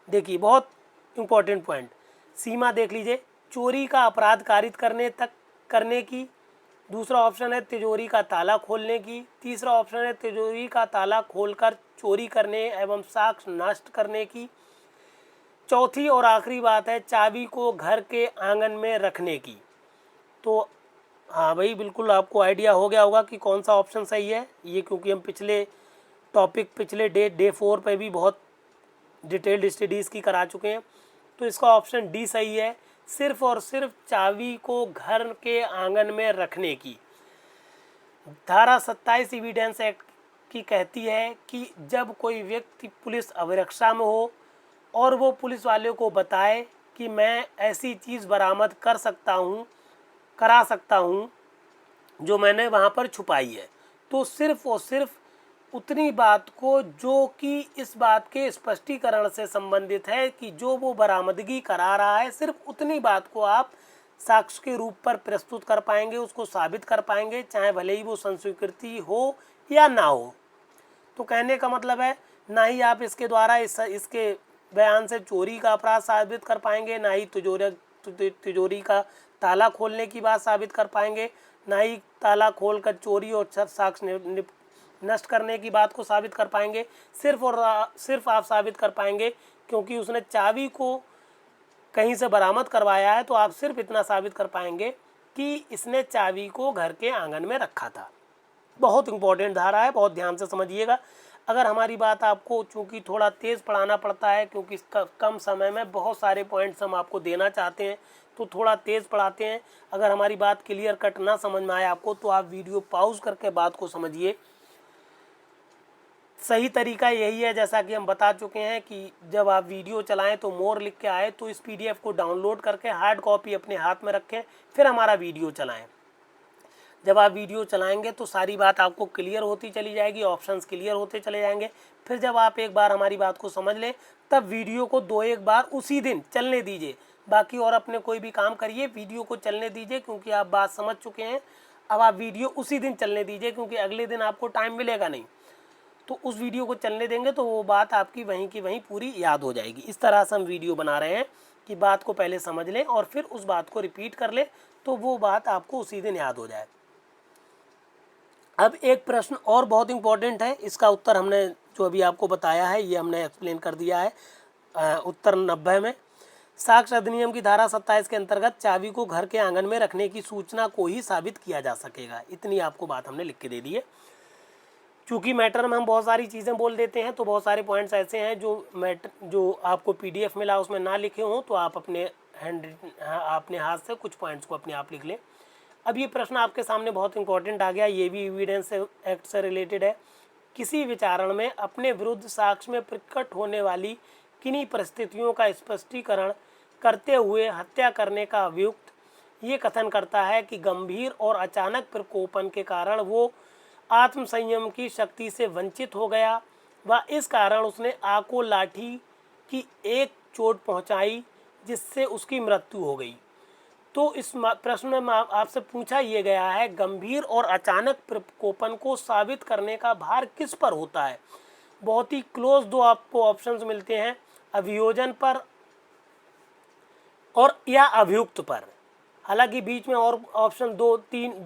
देखिए, बहुत इंपॉर्टेंट पॉइंट, सीमा देख लीजिए। चोरी का अपराध कारित करने की। दूसरा ऑप्शन है तिजोरी का ताला खोलने की। तीसरा ऑप्शन है तिजोरी का ताला खोलकर चोरी करने एवं साक्ष्य नष्ट करने की। चौथी और आखिरी बात है चाबी को घर के आंगन में रखने की। तो हाँ भाई, बिल्कुल आपको आइडिया हो गया होगा कि कौन सा ऑप्शन सही है ये, क्योंकि हम पिछले डे 4 पे भी बहुत डिटेल्ड स्टडीज़ की करा चुके हैं। तो इसका ऑप्शन डी सही है, सिर्फ और सिर्फ चाबी को घर के आंगन में रखने की। धारा 27 एविडेंस एक्ट की कहती है कि जब कोई व्यक्ति पुलिस अभिरक्षा में हो और वो पुलिस वाले को बताए कि मैं ऐसी चीज़ बरामद कर सकता हूँ, करा सकता हूँ जो मैंने वहाँ पर छुपाई है, तो सिर्फ़ और सिर्फ उतनी बात को जो कि इस बात के स्पष्टीकरण से संबंधित है कि जो वो बरामदगी करा रहा है, सिर्फ उतनी बात को आप साक्ष्य के रूप पर प्रस्तुत कर पाएंगे, उसको साबित कर पाएंगे, चाहे भले ही वो संस्वीकृति हो या ना हो। तो कहने का मतलब है, ना ही आप इसके द्वारा इसके बयान से चोरी का अपराध साबित कर पाएंगे, ना ही तिजोरी का ताला खोलने की बात साबित कर पाएंगे, ना ही ताला खोलकर चोरी और साक्ष्य नष्ट करने की बात को साबित कर पाएंगे। सिर्फ और सिर्फ आप साबित कर पाएंगे क्योंकि उसने चाबी को कहीं से बरामद करवाया है, तो आप सिर्फ इतना साबित कर पाएंगे कि इसने चाबी को घर के आंगन में रखा था। बहुत इंपॉर्टेंट धारा है, बहुत ध्यान से समझिएगा। अगर हमारी बात आपको चूँकि थोड़ा तेज़ पढ़ाना पड़ता है क्योंकि कम समय में बहुत सारे पॉइंट्स हम आपको देना चाहते हैं, तो थोड़ा तेज़ पढ़ाते हैं। अगर हमारी बात क्लियर कट ना समझ में आए आपको, तो आप वीडियो पॉज करके बात को समझिए। सही तरीका यही है, जैसा कि हम बता चुके हैं कि जब आप वीडियो चलाएं तो मोर लिख के आए, तो इस PDF को डाउनलोड करके हार्ड कॉपी अपने हाथ में रखें, फिर हमारा वीडियो चलाएं। जब आप वीडियो चलाएंगे तो सारी बात आपको क्लियर होती चली जाएगी, ऑप्शंस क्लियर होते चले जाएंगे। फिर जब आप एक बार हमारी बात को समझ लें, तब वीडियो को 2-1 बार उसी दिन चलने दीजिए। बाकी और अपने कोई भी काम करिए, वीडियो को चलने दीजिए, क्योंकि आप बात समझ चुके हैं। अब आप वीडियो उसी दिन चलने दीजिए, क्योंकि अगले दिन आपको टाइम मिलेगा नहीं, तो उस वीडियो को चलने देंगे तो वो बात आपकी वहीं की वहीं पूरी याद हो जाएगी। इस तरह से हम वीडियो बना रहे हैं कि बात को पहले समझ लें और फिर उस बात को रिपीट कर लें, तो वो बात आपको उसी दिन याद हो जाए। अब एक प्रश्न और बहुत इंपॉर्टेंट है, इसका उत्तर हमने जो अभी आपको बताया है ये हमने एक्सप्लेन कर दिया है उत्तर 90 में। साक्ष्य अधिनियम की धारा 27 के अंतर्गत चाबी को घर के आंगन में रखने की सूचना को ही साबित किया जा सकेगा। इतनी आपको बात हमने लिख के दे दी है। चूँकि मैटर में हम बहुत सारी चीज़ें बोल देते हैं, तो बहुत सारे पॉइंट्स ऐसे हैं जो आपको PDF मिला उसमें ना लिखे हों, तो आप अपने हाथ से कुछ पॉइंट्स को अपने आप लिख लें। अब ये प्रश्न आपके सामने बहुत इंपॉर्टेंट आ गया, ये भी एविडेंस एक्ट से रिलेटेड है। किसी विचारण में अपने विरुद्ध साक्ष्य में प्रकट होने वाली किन्हीं परिस्थितियों का स्पष्टीकरण करते हुए हत्या करने का अभियुक्त ये कथन करता है कि गंभीर और अचानक प्रकोपन के कारण वो आत्मसंयम की शक्ति से वंचित हो गया व इस कारण उसने आग को लाठी की एक चोट पहुंचाई जिससे उसकी मृत्यु हो गई। तो इस प्रश्न में आपसे पूछा ये गया है, गंभीर और अचानक प्रकोपन को साबित करने का भार किस पर होता है। बहुत ही क्लोज दो आपको ऑप्शंस मिलते हैं, अभियोजन पर और या अभियुक्त पर। हालांकि बीच में और ऑप्शन 2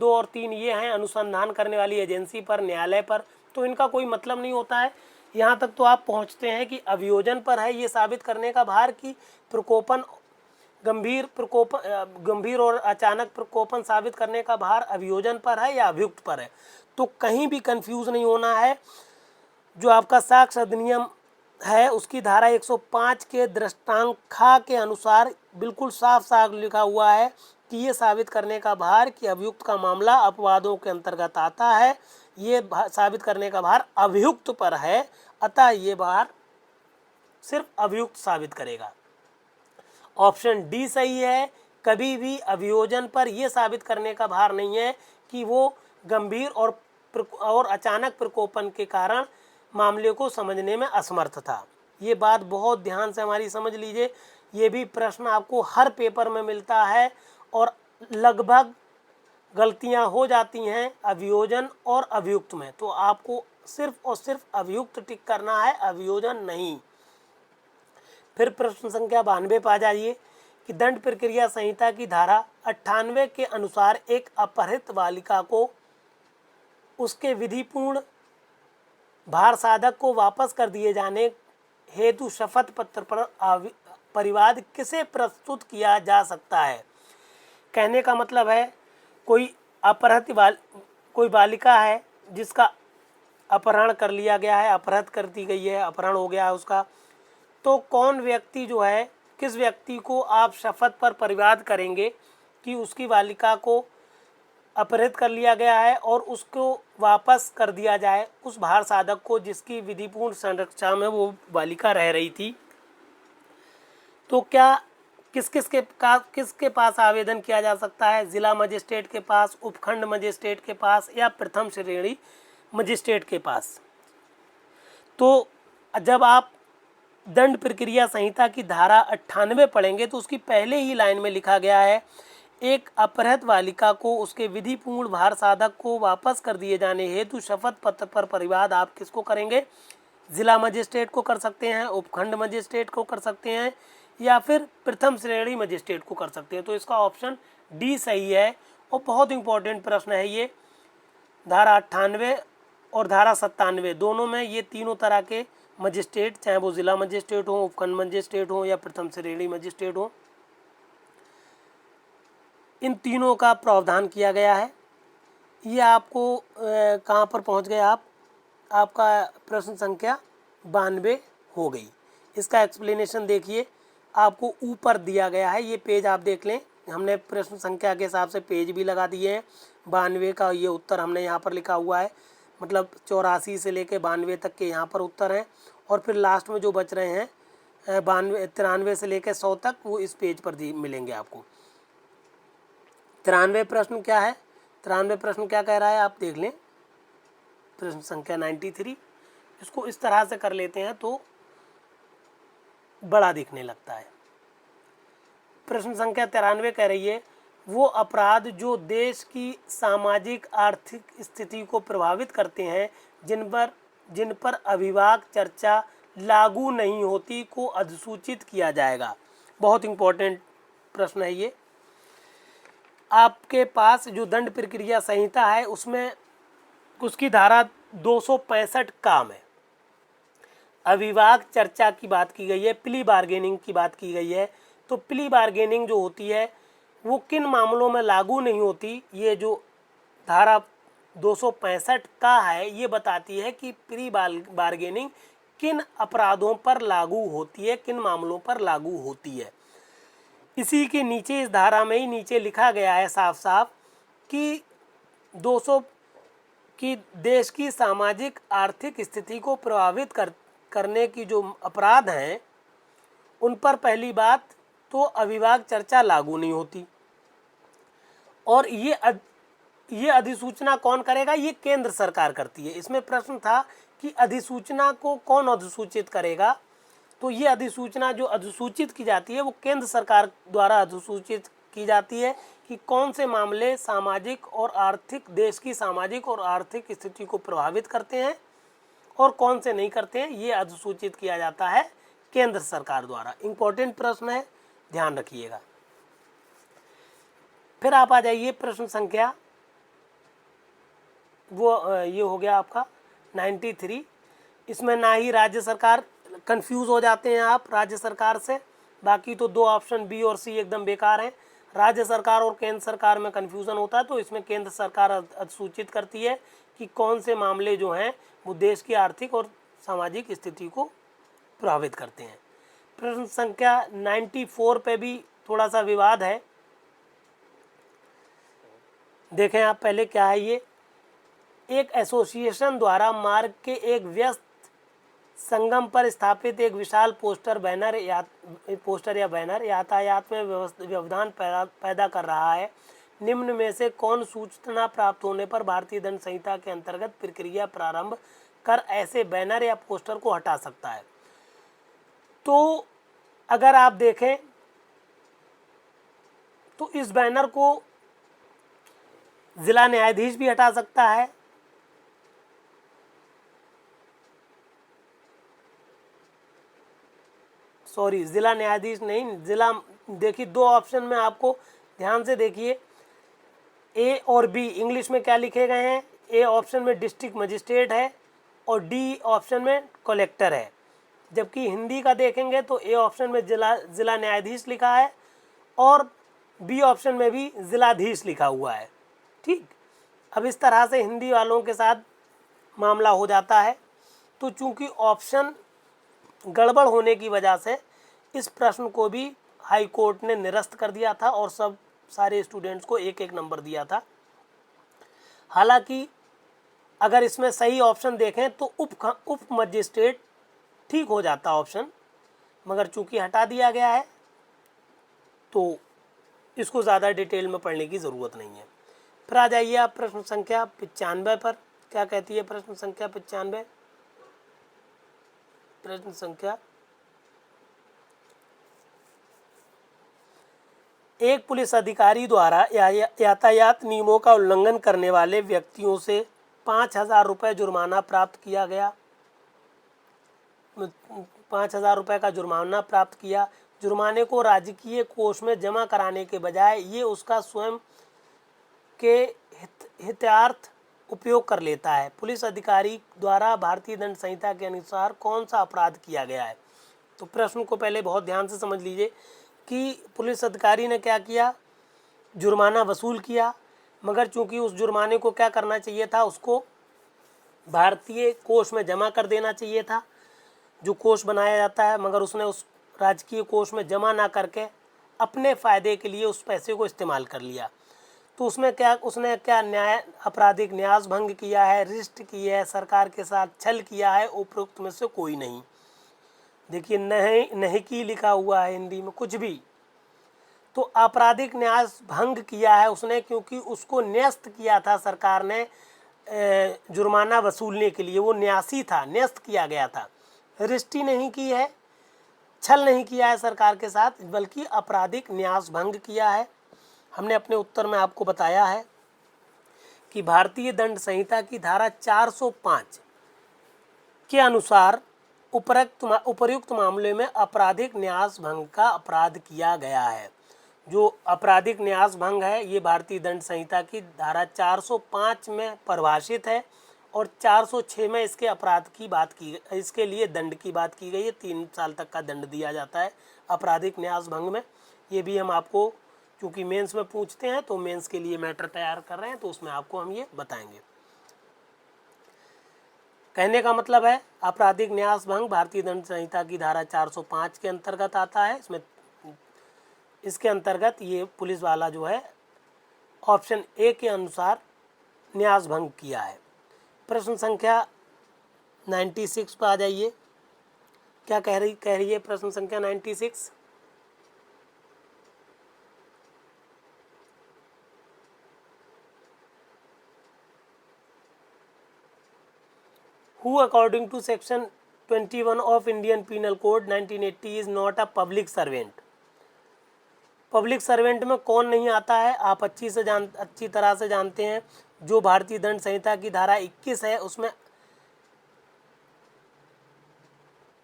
और 3 ये हैं, अनुसंधान करने वाली एजेंसी पर, न्यायालय पर, तो इनका कोई मतलब नहीं होता है। यहाँ तक तो आप पहुँचते हैं कि अभियोजन पर है ये साबित करने का भार कि प्रकोपन गंभीर और अचानक प्रकोपन साबित करने का भार अभियोजन पर है या अभियुक्त पर है। तो कहीं भी कंफ्यूज नहीं होना है। जो आपका साक्ष्य अधिनियम है उसकी धारा 105 के दृष्टांत खा के अनुसार बिल्कुल साफ साफ लिखा हुआ है कि ये साबित करने का भार कि अभियुक्त का मामला अपवादों के अंतर्गत आता है, ये साबित करने का भार अभियुक्त पर है, अतः ये भार सिर्फ अभियुक्त साबित करेगा। ऑप्शन डी सही है। कभी भी अभियोजन पर यह साबित करने का भार नहीं है कि वो गंभीर और अचानक प्रकोपन के कारण मामले को समझने में असमर्थ था। ये बात बहुत ध्यान से हमारी समझ लीजिए। ये भी प्रश्न आपको हर पेपर में मिलता है और लगभग गलतियां हो जाती हैं अभियोजन और अभियुक्त में, तो आपको सिर्फ और सिर्फ अभियुक्त टिक करना है, अभियोजन नहीं। फिर प्रश्न संख्या 92 पर आ जाइए कि दंड प्रक्रिया संहिता की धारा 98 के अनुसार एक अपहृत बालिका को उसके विधिपूर्ण भार साधक को वापस कर दिए जाने हेतु शपथ पत्र पर परिवाद किसे प्रस्तुत किया जा सकता है। कहने का मतलब है कोई बालिका है जिसका अपहरण कर लिया गया है, अपहृत कर दी गई है, अपहरण हो गया है उसका, तो कौन व्यक्ति जो है, किस व्यक्ति को आप शपथ पर परिवाद करेंगे कि उसकी बालिका को अपहृत कर लिया गया है और उसको वापस कर दिया जाए उस भार साधक को जिसकी विधिपूर्ण संरक्षा में वो बालिका रह रही थी, तो क्या किसके पास आवेदन किया जा सकता है? जिला मजिस्ट्रेट के पास, उपखंड मजिस्ट्रेट के पास या प्रथम श्रेणी मजिस्ट्रेट के पास। तो जब आप दंड प्रक्रिया संहिता की धारा 98 पढ़ेंगे तो उसकी पहले ही लाइन में लिखा गया है, एक अपहृत बालिका को उसके विधिपूर्ण भार साधक को वापस कर दिए जाने हेतु शपथ पत्र पर परिवाद आप किसको करेंगे? जिला मजिस्ट्रेट को कर सकते हैं, उपखंड मजिस्ट्रेट को कर सकते हैं या फिर प्रथम श्रेणी मजिस्ट्रेट को कर सकते हैं। तो इसका ऑप्शन डी सही है और बहुत इंपॉर्टेंट प्रश्न है ये। धारा 98 और धारा 97 दोनों में ये तीनों तरह के मजिस्ट्रेट, चाहे वो जिला मजिस्ट्रेट हो, उपखंड मजिस्ट्रेट हो या प्रथम श्रेणी मजिस्ट्रेट हो, इन तीनों का प्रावधान किया गया है। ये आपको कहाँ पर पहुँच गए आप? आपका प्रश्न संख्या 92 हो गई। इसका एक्सप्लेनेशन देखिए, आपको ऊपर दिया गया है, ये पेज आप देख लें, हमने प्रश्न संख्या के हिसाब से पेज भी लगा दिए हैं। 92 का ये उत्तर हमने यहाँ पर लिखा हुआ है, मतलब 84 से लेके 92 तक के यहाँ पर उत्तर हैं और फिर लास्ट में जो बच रहे हैं 93 से लेके 100 तक, वो इस पेज पर मिलेंगे आपको। 93 प्रश्न क्या है? 93 प्रश्न क्या कह रहा है आप देख लें। प्रश्न संख्या 93, इसको इस तरह से कर लेते हैं तो बड़ा दिखने लगता है। प्रश्न संख्या 93 कह रही है, वो अपराध जो देश की सामाजिक आर्थिक स्थिति को प्रभावित करते हैं, जिन पर अभिभाग चर्चा लागू नहीं होती को अधिसूचित किया जाएगा। बहुत इंपॉर्टेंट प्रश्न है ये। आपके पास जो दंड प्रक्रिया संहिता है उसमें उसकी धारा 265 काम है, अविवाद चर्चा की बात की गई है, प्ली बार्गेनिंग की बात की गई है। तो प्ली बार्गेनिंग जो होती है वो किन मामलों में लागू नहीं होती, ये जो धारा 265 का है ये बताती है कि प्ली बार्गेनिंग किन अपराधों पर लागू होती है, किन मामलों पर लागू होती है। इसी के नीचे इस धारा में ही नीचे लिखा गया है साफ साफ कि 200 की देश की सामाजिक आर्थिक स्थिति को प्रभावित करने की जो अपराध हैं उन पर पहली बात तो अविवाद चर्चा लागू नहीं होती। और ये अधिसूचना कौन करेगा? ये केंद्र सरकार करती है। इसमें प्रश्न था कि अधिसूचना को कौन अधिसूचित करेगा, तो ये अधिसूचना जो अधिसूचित की जाती है वो केंद्र सरकार द्वारा अधिसूचित की जाती है कि कौन से मामले सामाजिक और आर्थिक, देश की सामाजिक और आर्थिक स्थिति को प्रभावित करते हैं और कौन से नहीं करते हैं, ये अधिसूचित किया जाता है केंद्र सरकार द्वारा। इंपॉर्टेंट प्रश्न है, ध्यान रखिएगा। फिर आप आ जाइए प्रश्न संख्या, वो ये हो गया आपका 93। इसमें ना ही राज्य सरकार, कंफ्यूज हो जाते हैं आप राज्य सरकार से, बाकी तो दो ऑप्शन बी और सी एकदम बेकार हैं। राज्य सरकार और केंद्र सरकार में कन्फ्यूज़न होता है, तो इसमें केंद्र सरकार अधिसूचित करती है कि कौन से मामले जो हैं वो देश की आर्थिक और सामाजिक स्थिति को प्रभावित करते हैं। प्रश्न संख्या 94 पे भी थोड़ा सा विवाद है, देखें आप पहले क्या है ये। एक एसोसिएशन द्वारा मार्ग के एक व्यस्त संगम पर स्थापित एक विशाल पोस्टर या बैनर यातायात में व्यवधान पैदा कर रहा है। निम्न में से कौन सूचना प्राप्त होने पर भारतीय दंड संहिता के अंतर्गत प्रक्रिया प्रारंभ कर ऐसे बैनर या पोस्टर को हटा सकता है? तो अगर आप देखें तो इस बैनर को जिला न्यायाधीश भी हटा सकता है, सॉरी जिला न्यायाधीश नहीं, जिला, देखिए दो ऑप्शन में आपको ध्यान से देखिए, ए और बी इंग्लिश में क्या लिखे गए हैं। ए ऑप्शन में डिस्ट्रिक्ट मजिस्ट्रेट है और डी ऑप्शन में कलेक्टर है, जबकि हिंदी का देखेंगे तो ए ऑप्शन में जिला न्यायाधीश लिखा है और बी ऑप्शन में भी जिलाधीश लिखा हुआ है। ठीक, अब इस तरह से हिंदी वालों के साथ मामला हो जाता है। तो चूंकि ऑप्शन गड़बड़ होने की वजह से इस प्रश्न को भी हाई कोर्ट ने निरस्त कर दिया था और सारे स्टूडेंट्स को एक एक नंबर दिया था। हालांकि अगर इसमें सही ऑप्शन देखें तो उप मजिस्ट्रेट ठीक हो जाता ऑप्शन, मगर चूंकि हटा दिया गया है तो इसको ज़्यादा डिटेल में पढ़ने की ज़रूरत नहीं है। फिर आ जाइए आप प्रश्न संख्या 95 पर। क्या कहती है प्रश्न संख्या 95? प्रश्न संख्या, एक पुलिस अधिकारी द्वारा यातायात नियमों का उल्लंघन करने वाले व्यक्तियों से 5,000 रुपये जुर्माना प्राप्त किया गया। 5,000 रुपये का जुर्माना प्राप्त किया। जुर्माने को राजकीय कोष में जमा कराने के बजाय ये उसका स्वयं के हितार्थ उपयोग कर लेता है। पुलिस अधिकारी द्वारा भारतीय दंड संहिता के अनुसार कौन सा अपराध किया गया है? तो प्रश्न को पहले बहुत ध्यान से समझ लीजिए कि पुलिस अधिकारी ने क्या किया, जुर्माना वसूल किया, मगर चूंकि उस जुर्माने को क्या करना चाहिए था, उसको भारतीय कोष में जमा कर देना चाहिए था, जो कोष बनाया जाता है, मगर उसने उस राजकीय कोष में जमा ना करके अपने फ़ायदे के लिए उस पैसे को इस्तेमाल कर लिया। तो उसने क्या आपराधिक न्यास भंग किया है, रिष्ट की है, सरकार के साथ छल किया है? उपरोक्त में से कोई नहीं। देखिए नहीं की लिखा हुआ है हिंदी में कुछ भी, तो आपराधिक न्यास भंग किया है उसने, क्योंकि उसको न्यस्त किया था सरकार ने जुर्माना वसूलने के लिए। वो न्यासी था, न्यस्त किया गया था। रिष्टी नहीं की है, छल नहीं किया है सरकार के साथ, बल्कि आपराधिक न्यास भंग किया है। हमने अपने उत्तर में आपको बताया है कि भारतीय दंड संहिता की धारा 405 के अनुसार उपर्युक्त मामले में आपराधिक न्यास भंग का अपराध किया गया है। जो आपराधिक न्यास भंग है ये भारतीय दंड संहिता की धारा 405 में परिभाषित है और 406 में इसके अपराध की बात की, इसके लिए दंड की बात की गई है। 3 साल तक का दंड दिया जाता है आपराधिक न्यास भंग में। ये भी हम आपको, क्योंकि मेंस में पूछते हैं तो मेंस के लिए मैटर तैयार कर रहे हैं, तो उसमें आपको हम ये बताएंगे। कहने का मतलब है आपराधिक न्यास भंग भारतीय दंड संहिता की धारा 405 के अंतर्गत आता है। इसके अंतर्गत ये पुलिस वाला जो है ऑप्शन ए के अनुसार न्यास भंग किया है। प्रश्न संख्या 96 पर आ जाइए। क्या कह रही है प्रश्न संख्या 96? Who according to section 21 of Indian Penal Code 1980 is not a public servant? Public servant में कौन नहीं आता है? आप अच्छी तरह से जानते हैं। जो भारतीय दंड संहिता की धारा 21 है उसमें,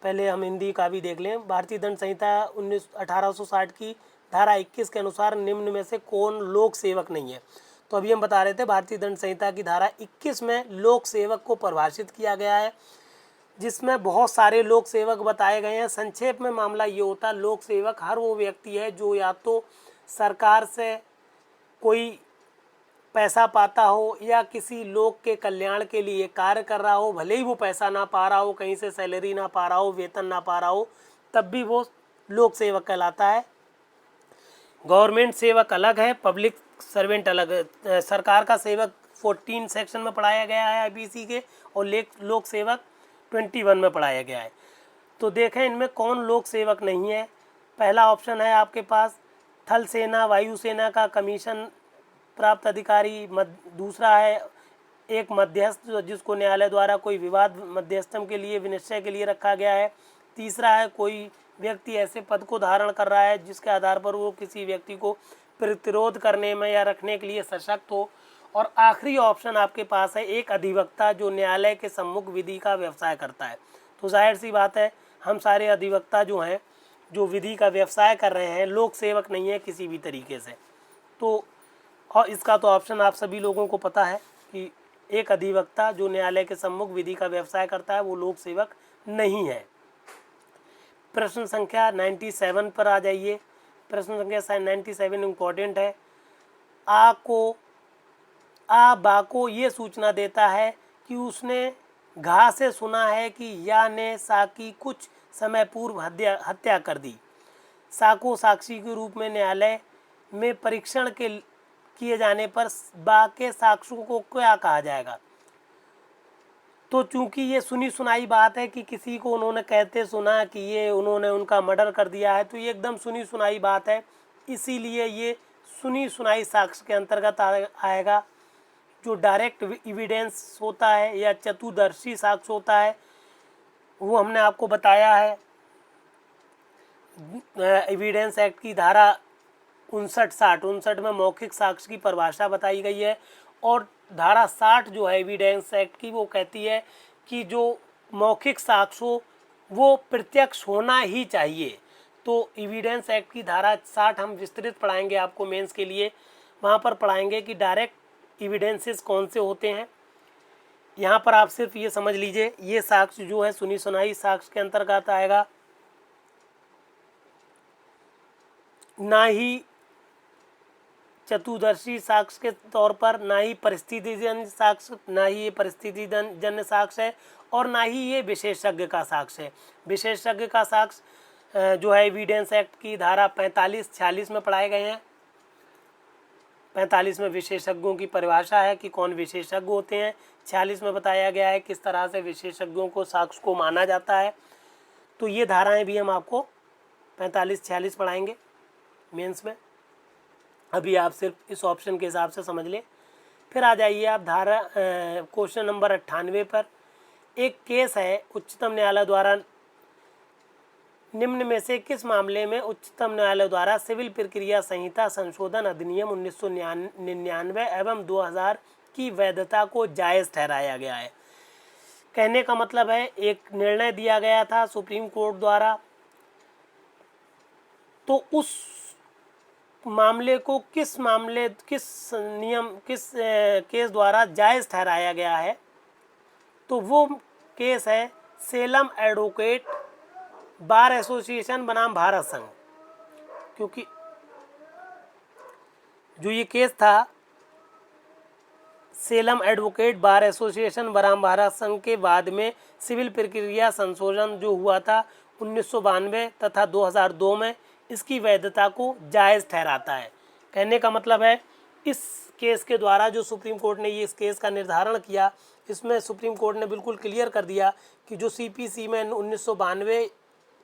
पहले हम हिंदी का भी देख लें। भारतीय दंड संहिता 1860 की धारा 21 के अनुसार निम्न में से कौन लोक सेवक नहीं है? तो अभी हम बता रहे थे भारतीय दंड संहिता की धारा 21 में लोक सेवक को परिभाषित किया गया है, जिसमें बहुत सारे लोक सेवक बताए गए हैं। संक्षेप में मामला ये होता है, लोक सेवक हर वो व्यक्ति है जो या तो सरकार से कोई पैसा पाता हो या किसी लोक के कल्याण के लिए कार्य कर रहा हो, भले ही वो पैसा ना पा रहा हो, कहीं से सैलरी ना पा रहा हो, वेतन ना पा रहा हो, तब भी वो लोक सेवक कहलाता है। गवर्नमेंट सेवक अलग है, पब्लिक सर्वेंट अलग है। सरकार का सेवक 14 सेक्शन में पढ़ाया गया है आईपीसी के, और लोक सेवक 21 में पढ़ाया गया है। तो देखें इनमें कौन लोक सेवक नहीं है। पहला ऑप्शन है आपके पास थल सेना वायुसेना का कमीशन प्राप्त अधिकारी। दूसरा है एक मध्यस्थ जिसको न्यायालय द्वारा कोई विवाद मध्यस्थम के लिए विनिश्चय के लिए रखा गया है। तीसरा है कोई व्यक्ति ऐसे पद को धारण कर रहा है जिसके आधार पर वो किसी व्यक्ति को प्रतिरोध करने में या रखने के लिए सशक्त हो। और आखिरी ऑप्शन आपके पास है एक अधिवक्ता जो न्यायालय के सम्मुख विधि का व्यवसाय करता है। तो जाहिर सी बात है हम सारे अधिवक्ता जो हैं जो विधि का व्यवसाय कर रहे हैं लोक सेवक नहीं है किसी भी तरीके से। तो और इसका तो ऑप्शन आप सभी लोगों को पता है कि एक अधिवक्ता जो न्यायालय के सम्मुख विधि का व्यवसाय करता है वो लोक सेवक नहीं है। प्रश्न संख्या 97 पर आ जाइए। प्रश्न संख्या 97 इम्पोर्टेंट है। बा को ये सूचना देता है कि उसने घा से सुना है कि या ने सा की कुछ समय पूर्व हत्या कर दी। सा को साक्षी के रूप में न्यायालय में परीक्षण के किए जाने पर बाकी साक्ष्यों को क्या कहा जाएगा? तो चूंकि ये सुनी सुनाई बात है कि किसी को उन्होंने कहते सुना कि ये उन्होंने उनका मर्डर कर दिया है, तो ये एकदम सुनी सुनाई बात है, इसीलिए ये सुनी सुनाई साक्ष्य के अंतर्गत आएगा। जो डायरेक्ट एविडेंस होता है या चतुर्दर्शी साक्ष्य होता है वो हमने आपको बताया है। एविडेंस एक्ट की धारा 59 में मौखिक साक्ष्य की परिभाषा बताई गई है, और धारा 60 जो है एविडेंस एक्ट की वो कहती है कि जो मौखिक साक्ष्य हो वो प्रत्यक्ष होना ही चाहिए। तो एविडेंस एक्ट की धारा 60 हम विस्तृत पढ़ाएंगे आपको मेंस के लिए, वहाँ पर पढ़ाएंगे कि डायरेक्ट एविडेंसेस कौन से होते हैं। यहाँ पर आप सिर्फ ये समझ लीजिए, ये साक्ष्य जो है सुनी सुनाई साक्ष्य के अंतर्गत आएगा, ना ही चतुर्दर्शी साक्ष्य के तौर पर, ना ही परिस्थितिजन्य साक्ष्य, ना ही ये परिस्थितिजन्य साक्ष्य है, और ना ही ये विशेषज्ञ का साक्ष्य है। विशेषज्ञ का साक्ष्य जो है एविडेंस एक्ट की धारा 45-46 में पढ़ाए गए हैं। 45 में विशेषज्ञों की परिभाषा है कि कौन विशेषज्ञ होते हैं। 46 में बताया गया है किस तरह से विशेषज्ञों को साक्ष्य को माना जाता है। तो ये धाराएं भी हम आपको 45-46 पढ़ाएंगे मेंस में। अभी आप सिर्फ इस ऑप्शन के हिसाब से समझ लें। फिर आ जाइए आप धारा क्वेश्चन नंबर 98 पर। एक केस है, उच्चतम न्यायालय द्वारा निम्न में से किस मामले में उच्चतम न्यायालय द्वारा सिविल प्रक्रिया संहिता संशोधन अधिनियम 1999 एवं 2000 की वैधता को जायज़ ठहराया गया है? कहने का मतलब है एक निर्णय दिया गया था सुप्रीम कोर्ट द्वारा, तो उस मामले को किस केस द्वारा जायज़ ठहराया गया है? तो वो केस है सेलम एडवोकेट बार एसोसिएशन बनाम भारत संघ। क्योंकि जो ये केस था सेलम एडवोकेट बार एसोसिएशन बनाम भारत संघ के बाद में सिविल प्रक्रिया संशोधन जो हुआ था 1992 तथा 2002 में, इसकी वैधता को जायज़ ठहराता है। कहने का मतलब है इस केस के द्वारा जो सुप्रीम कोर्ट ने ये इस केस का निर्धारण किया, इसमें सुप्रीम कोर्ट ने बिल्कुल क्लियर कर दिया कि जो सीपीसी में 1992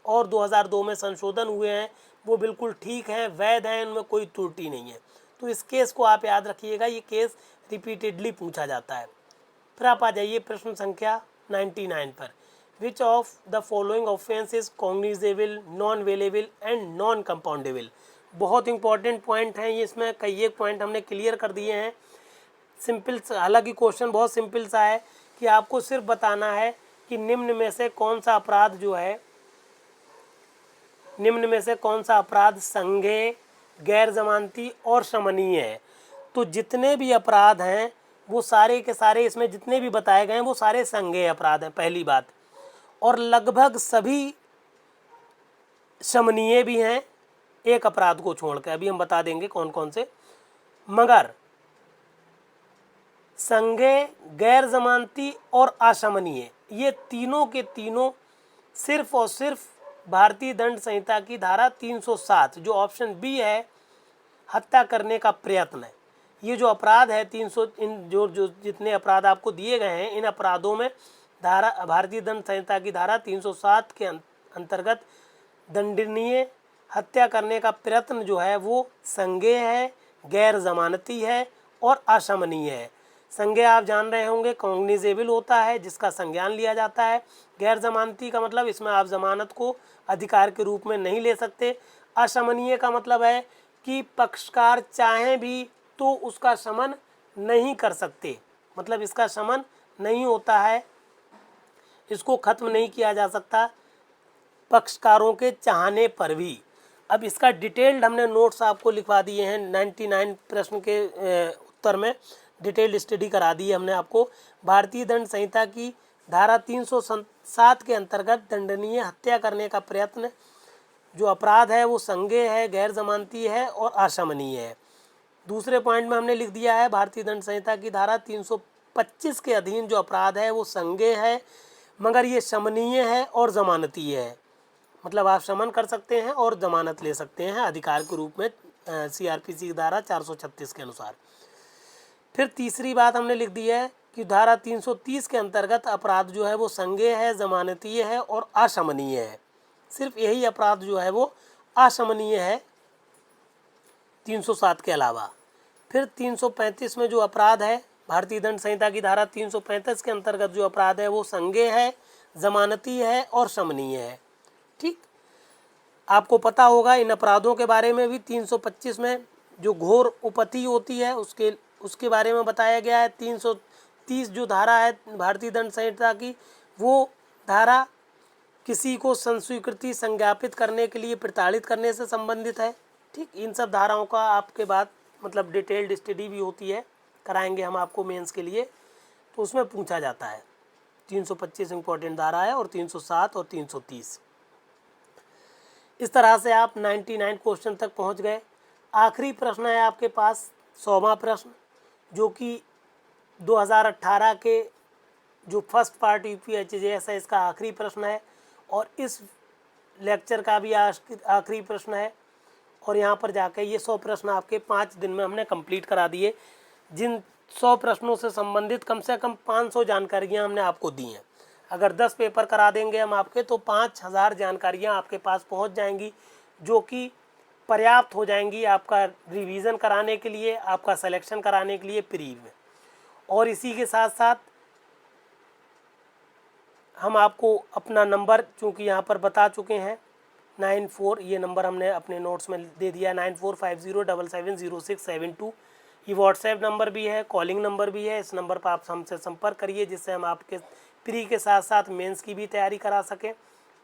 और 2002 में संशोधन हुए हैं वो बिल्कुल ठीक हैं, वैध हैं, उनमें कोई त्रुटि नहीं है। तो इस केस को आप याद रखिएगा, ये केस रिपीटेडली पूछा जाता है। फिर आप आ जाइए प्रश्न संख्या 99 पर। Which of the following offence is cognizable, non वेलेबल and non compoundable? बहुत इंपॉर्टेंट पॉइंट हैं ये, इसमें कई एक पॉइंट हमने क्लियर कर दिए हैं। सिंपल, हालांकि क्वेश्चन बहुत सिंपल सा है कि आपको सिर्फ बताना है कि निम्न में से कौन सा अपराध जो है, निम्न में से कौन सा अपराध संज्ञेय, गैर जमानती और शमनीय है। तो जितने भी अपराध हैं वो सारे के सारे इसमें जितने भी बताए गए हैं वो सारे संज्ञेय अपराध हैं, पहली बात, और लगभग सभी शमनीय भी हैं, एक अपराध को छोड़कर। अभी हम बता देंगे कौन कौन से। मगर संज्ञेय, गैर जमानती और अशमनीय, ये तीनों के तीनों सिर्फ और सिर्फ भारतीय दंड संहिता की धारा 307 जो ऑप्शन बी है, हत्या करने का प्रयत्न है, ये जो अपराध है 300, इन जो जितने अपराध आपको दिए गए हैं इन अपराधों में धारा भारतीय दंड संहिता की धारा 307 के अंतर्गत दंडनीय हत्या करने का प्रयत्न जो है वो संज्ञेय है, गैर जमानती है और अशमनीय है। संज्ञेय आप जान रहे होंगे कॉग्निजेबल होता है, जिसका संज्ञान लिया जाता है। गैर जमानती का मतलब इसमें आप जमानत को अधिकार के रूप में नहीं ले सकते। अशमनीय का मतलब है कि पक्षकार चाहें भी तो उसका शमन नहीं कर सकते, मतलब इसका शमन नहीं होता है, इसको खत्म नहीं किया जा सकता पक्षकारों के चाहने पर भी। अब इसका डिटेल्ड हमने नोट्स आपको लिखवा दिए हैं 99 प्रश्न के उत्तर में, डिटेल्ड स्टडी करा दी है हमने आपको। भारतीय दंड संहिता की धारा 307 के अंतर्गत दंडनीय हत्या करने का प्रयत्न जो अपराध है वो संज्ञेय है, गैर जमानती है और अशमनीय है। दूसरे पॉइंट में हमने लिख दिया है भारतीय दंड संहिता की धारा 325 के अधीन जो अपराध है वो संज्ञेय है, मगर ये शमनीय है और जमानती है, मतलब आप शमन कर सकते हैं और जमानत ले सकते हैं, अधिकार के रूप में CRPC की धारा 436 के अनुसार। फिर तीसरी बात हमने लिख दी है कि धारा 330 के अंतर्गत अपराध जो है वो संज्ञेय है, जमानतीय है और अशमनीय है। सिर्फ यही अपराध जो है वो अशमनीय है 307 के अलावा। फिर 335 में जो अपराध है, भारतीय दंड संहिता की धारा 335 के अंतर्गत जो अपराध है वो संज्ञेय है, जमानती है और शमनीय है। ठीक, आपको पता होगा इन अपराधों के बारे में भी। 325 में जो घोर उपपत्ति होती है उसके बारे में बताया गया है। 330 जो धारा है भारतीय दंड संहिता की, वो धारा किसी को संस्वीकृति संज्ञापित करने के लिए प्रताड़ित करने से संबंधित है। ठीक, इन सब धाराओं का आपके बाद मतलब डिटेल्ड स्टडी भी होती है, कराएंगे हम आपको मेंस के लिए, तो उसमें पूछा जाता है। 325 इम्पोर्टेंट धारा है और 307 और 330। इस तरह से आप 99 क्वेश्चन तक पहुंच गए। आखिरी प्रश्न है आपके पास 100वां प्रश्न, जो कि 2018 के जो फर्स्ट पार्ट UPHJS है इसका आखिरी प्रश्न है और इस लेक्चर का भी आखिरी प्रश्न है। और यहाँ पर जाकर ये 100 प्रश्न आपके 5 दिन में हमने कंप्लीट करा दिए। जिन 100 प्रश्नों से संबंधित कम से कम 500 जानकारियाँ हमने आपको दी हैं। अगर 10 पेपर करा देंगे हम आपके तो 5000 जानकारियाँ आपके पास पहुँच जाएंगी, जो कि पर्याप्त हो जाएंगी आपका रिवीजन कराने के लिए, आपका सिलेक्शन कराने के लिए प्री में। और इसी के साथ साथ हम आपको अपना नंबर चूँकि यहाँ पर बता चुके हैं 94, ये नंबर हमने अपने नोट्स में दे दिया 9450770672। ये व्हाट्सएप नंबर भी है, कॉलिंग नंबर भी है। इस नंबर पर आप हमसे संपर्क करिए, जिससे हम आपके प्री के साथ साथ मेंस की भी तैयारी करा सकें।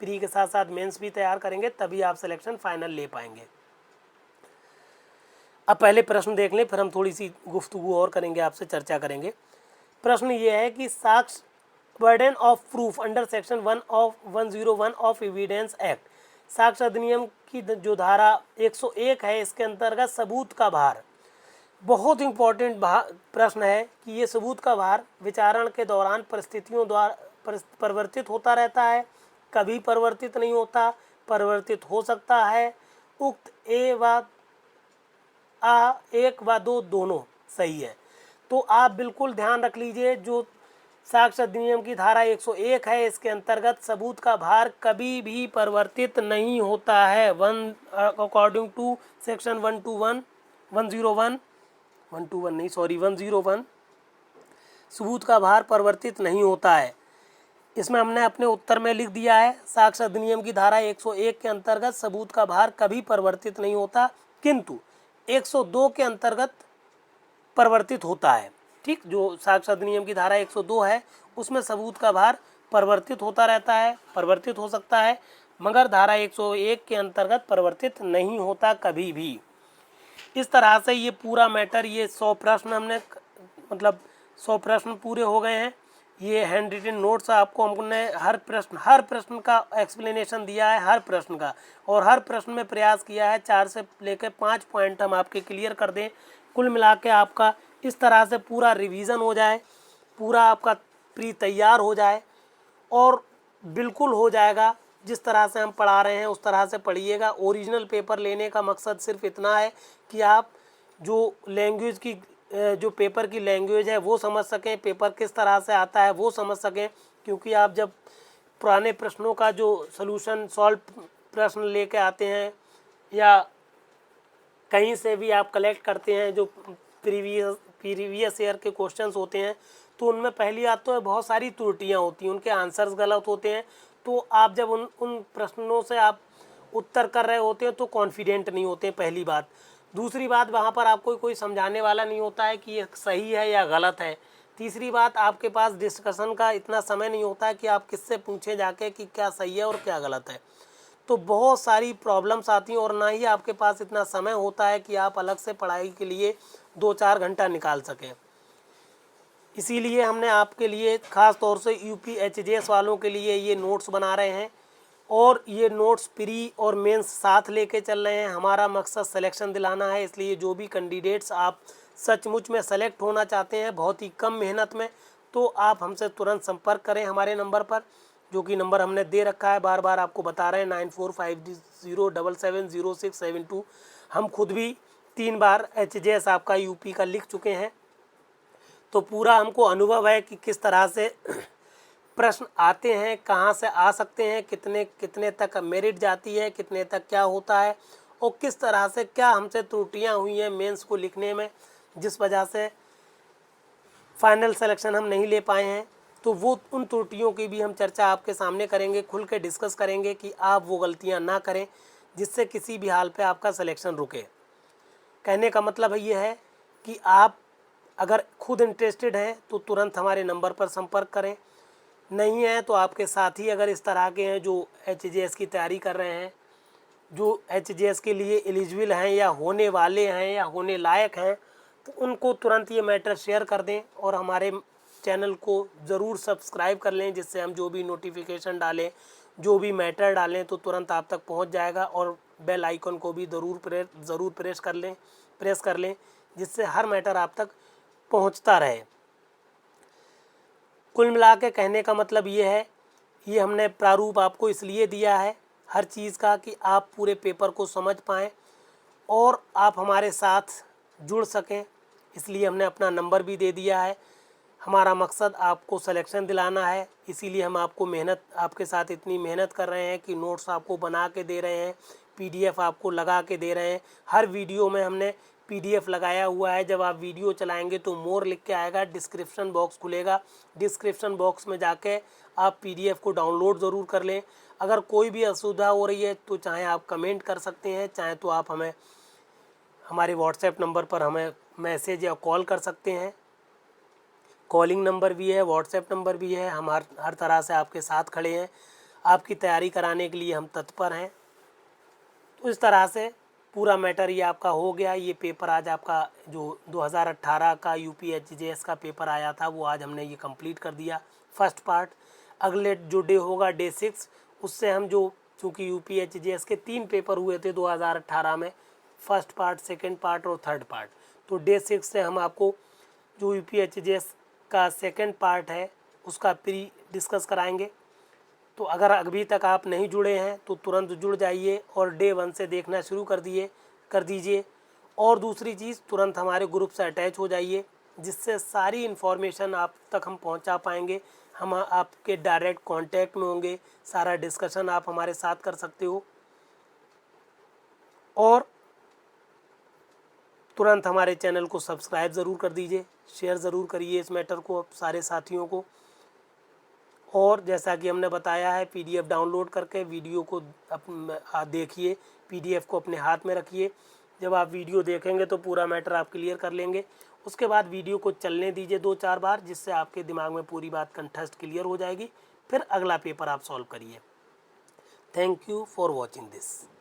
प्री के साथ साथ मेंस भी तैयार करेंगे तभी आप सिलेक्शन फाइनल ले पाएंगे। अब पहले प्रश्न देख लें, फिर हम थोड़ी सी गुफ्तगू और करेंगे, आपसे चर्चा करेंगे। प्रश्न ये है कि साक्ष्य burden of proof under section 101 of evidence act, साक्ष्य अधिनियम की जो धारा 101 है, इसके अंतर्गत सबूत का भार। बहुत इम्पोर्टेंट प्रश्न है कि ये सबूत का भार विचारण के दौरान परिस्थितियों द्वारा परिवर्तित होता रहता है, कभी परिवर्तित नहीं होता, परिवर्तित हो सकता है। उक्त एक व दो दोनों सही है। तो आप बिल्कुल ध्यान रख लीजिए, जो साक्ष्य अधिनियम की धारा 101 है इसके अंतर्गत सबूत का भार कभी भी परिवर्तित नहीं होता है। अकॉर्डिंग टू सेक्शन 101 सबूत का भार परिवर्तित नहीं होता है। इसमें हमने अपने उत्तर में लिख दिया है, साक्ष्य अधिनियम की धारा 101 के अंतर्गत सबूत का भार कभी परिवर्तित नहीं होता, किंतु 102 के अंतर्गत परिवर्तित होता है। ठीक, जो साक्ष्य अधिनियम की धारा 102 है उसमें सबूत का भार परिवर्तित होता रहता है, परिवर्तित हो सकता है, मगर धारा 101 के अंतर्गत परिवर्तित नहीं होता कभी भी। इस तरह से ये पूरा मैटर, ये 100 प्रश्न हमने मतलब 100 प्रश्न पूरे हो गए हैं। ये हैंड रिटन नोट्स आपको हमने हर प्रश्न का एक्सप्लेनेशन दिया है, हर प्रश्न का, और हर प्रश्न में प्रयास किया है 4 से लेकर 5 पॉइंट हम आपके क्लियर कर दें। कुल मिला के आपका इस तरह से पूरा रिवीजन हो जाए, पूरा आपका प्री तैयार हो जाए और बिल्कुल हो जाएगा। जिस तरह से हम पढ़ा रहे हैं उस तरह से पढ़िएगा। ओरिजिनल पेपर लेने का मकसद सिर्फ इतना है कि आप जो लैंग्वेज की जो पेपर की लैंग्वेज है वो समझ सकें, पेपर किस तरह से आता है वो समझ सकें। क्योंकि आप जब पुराने प्रश्नों का जो सॉल्यूशन सॉल्व प्रश्न लेके आते हैं या कहीं से भी आप कलेक्ट करते हैं जो प्रीवियस ईयर के क्वेश्चंस होते हैं, तो उनमें पहली बात तो बहुत सारी त्रुटियां होती हैं, उनके आंसर्स गलत होते हैं। तो आप जब उन प्रश्नों से आप उत्तर कर रहे होते हैं तो कॉन्फिडेंट नहीं होते, पहली बात। दूसरी बात, वहाँ पर आपको कोई समझाने वाला नहीं होता है कि ये सही है या गलत है। तीसरी बात, आपके पास डिस्कशन का इतना समय नहीं होता है कि आप किससे पूछें जाके कि क्या सही है और क्या गलत है। तो बहुत सारी प्रॉब्लम्स आती हैं और ना ही आपके पास इतना समय होता है कि आप अलग से पढ़ाई के लिए 2-4 घंटा निकाल सकें। इसीलिए हमने आपके लिए ख़ास तौर से UPHJS वालों के लिए ये नोट्स बना रहे हैं और ये नोट्स प्री और मेंस साथ लेके चल रहे हैं। हमारा मकसद सिलेक्शन दिलाना है, इसलिए जो भी कैंडिडेट्स आप सचमुच में सेलेक्ट होना चाहते हैं बहुत ही कम मेहनत में, तो आप हमसे तुरंत संपर्क करें हमारे नंबर पर, जो कि नंबर हमने दे रखा है, बार बार आपको बता रहे हैं 9450770672। हम खुद भी 3 बार HJS आपका यूपी का लिख चुके हैं, तो पूरा हमको अनुभव है कि किस तरह से प्रश्न आते हैं, कहाँ से आ सकते हैं, कितने कितने तक मेरिट जाती है, कितने तक क्या होता है, और किस तरह से क्या हमसे त्रुटियाँ हुई हैं मेंस को लिखने में, जिस वजह से फाइनल सिलेक्शन हम नहीं ले पाए हैं। तो वो उन त्रुटियों की भी हम चर्चा आपके सामने करेंगे, खुल के डिस्कस करेंगे कि आप वो गलतियां ना करें जिससे किसी भी हाल पे आपका सिलेक्शन रुके। कहने का मतलब ये है कि आप अगर खुद इंटरेस्टेड हैं तो तुरंत हमारे नंबर पर संपर्क करें, नहीं है तो आपके साथी अगर इस तरह के हैं जो HJS की तैयारी कर रहे हैं, जो HJS के लिए एलिजिबल हैं या होने वाले हैं या होने लायक हैं, तो उनको तुरंत ये मैटर शेयर कर दें और हमारे चैनल को ज़रूर सब्सक्राइब कर लें, जिससे हम जो भी नोटिफिकेशन डालें, जो भी मैटर डालें तो तुरंत आप तक पहुंच जाएगा। और बेल आइकन को भी ज़रूर प्रेस कर लें जिससे हर मैटर आप तक पहुंचता रहे। कुल मिला के कहने का मतलब ये है, ये हमने प्रारूप आपको इसलिए दिया है हर चीज़ का कि आप पूरे पेपर को समझ पाएँ और आप हमारे साथ जुड़ सकें, इसलिए हमने अपना नंबर भी दे दिया है। हमारा मकसद आपको सिलेक्शन दिलाना है, इसीलिए हम आपके साथ इतनी मेहनत कर रहे हैं कि नोट्स आपको बना के दे रहे हैं, PDF आपको लगा के दे रहे हैं। हर वीडियो में हमने PDF लगाया हुआ है। जब आप वीडियो चलाएंगे तो मोर लिख के आएगा, डिस्क्रिप्शन बॉक्स खुलेगा, डिस्क्रिप्शन बॉक्स में जाके आप PDF को डाउनलोड ज़रूर कर लें। अगर कोई भी असुविधा हो रही है तो चाहे आप कमेंट कर सकते हैं, चाहे तो आप हमें हमारे व्हाट्सएप नंबर पर हमें मैसेज या कॉल कर सकते हैं। कॉलिंग नंबर भी है, व्हाट्सएप नंबर भी है। हम हर तरह से आपके साथ खड़े हैं, आपकी तैयारी कराने के लिए हम तत्पर हैं। तो इस तरह से पूरा मैटर ये आपका हो गया। ये पेपर आज आपका जो 2018 का UP HJS का पेपर आया था वो आज हमने ये कंप्लीट कर दिया फर्स्ट पार्ट। अगले जो डे होगा डे 6, उससे हम जो चूँकि UP HJS के 3 पेपर हुए थे 2018 में, फर्स्ट पार्ट, सेकेंड पार्ट और थर्ड पार्ट, तो डे 6 से हम आपको जो UP HJS का सेकेंड पार्ट है उसका प्री डिस्कस कराएंगे। तो अगर अभी तक आप नहीं जुड़े हैं तो तुरंत जुड़ जाइए और डे 1 से देखना शुरू कर दीजिए। और दूसरी चीज़, तुरंत हमारे ग्रुप से अटैच हो जाइए, जिससे सारी इन्फॉर्मेशन आप तक हम पहुंचा पाएंगे। हम आपके डायरेक्ट कांटेक्ट में होंगे, सारा डिस्कशन आप हमारे साथ कर सकते हो। और तुरंत हमारे चैनल को सब्सक्राइब ज़रूर कर दीजिए, शेयर ज़रूर करिए इस मैटर को सारे साथियों को। और जैसा कि हमने बताया है, PDF डाउनलोड करके वीडियो को देखिए, PDF को अपने हाथ में रखिए। जब आप वीडियो देखेंगे तो पूरा मैटर आप क्लियर कर लेंगे। उसके बाद वीडियो को चलने दीजिए 2-4 बार, जिससे आपके दिमाग में पूरी बात कंठस्थ क्लियर हो जाएगी। फिर अगला पेपर आप सॉल्व करिए। Thank you for watching this.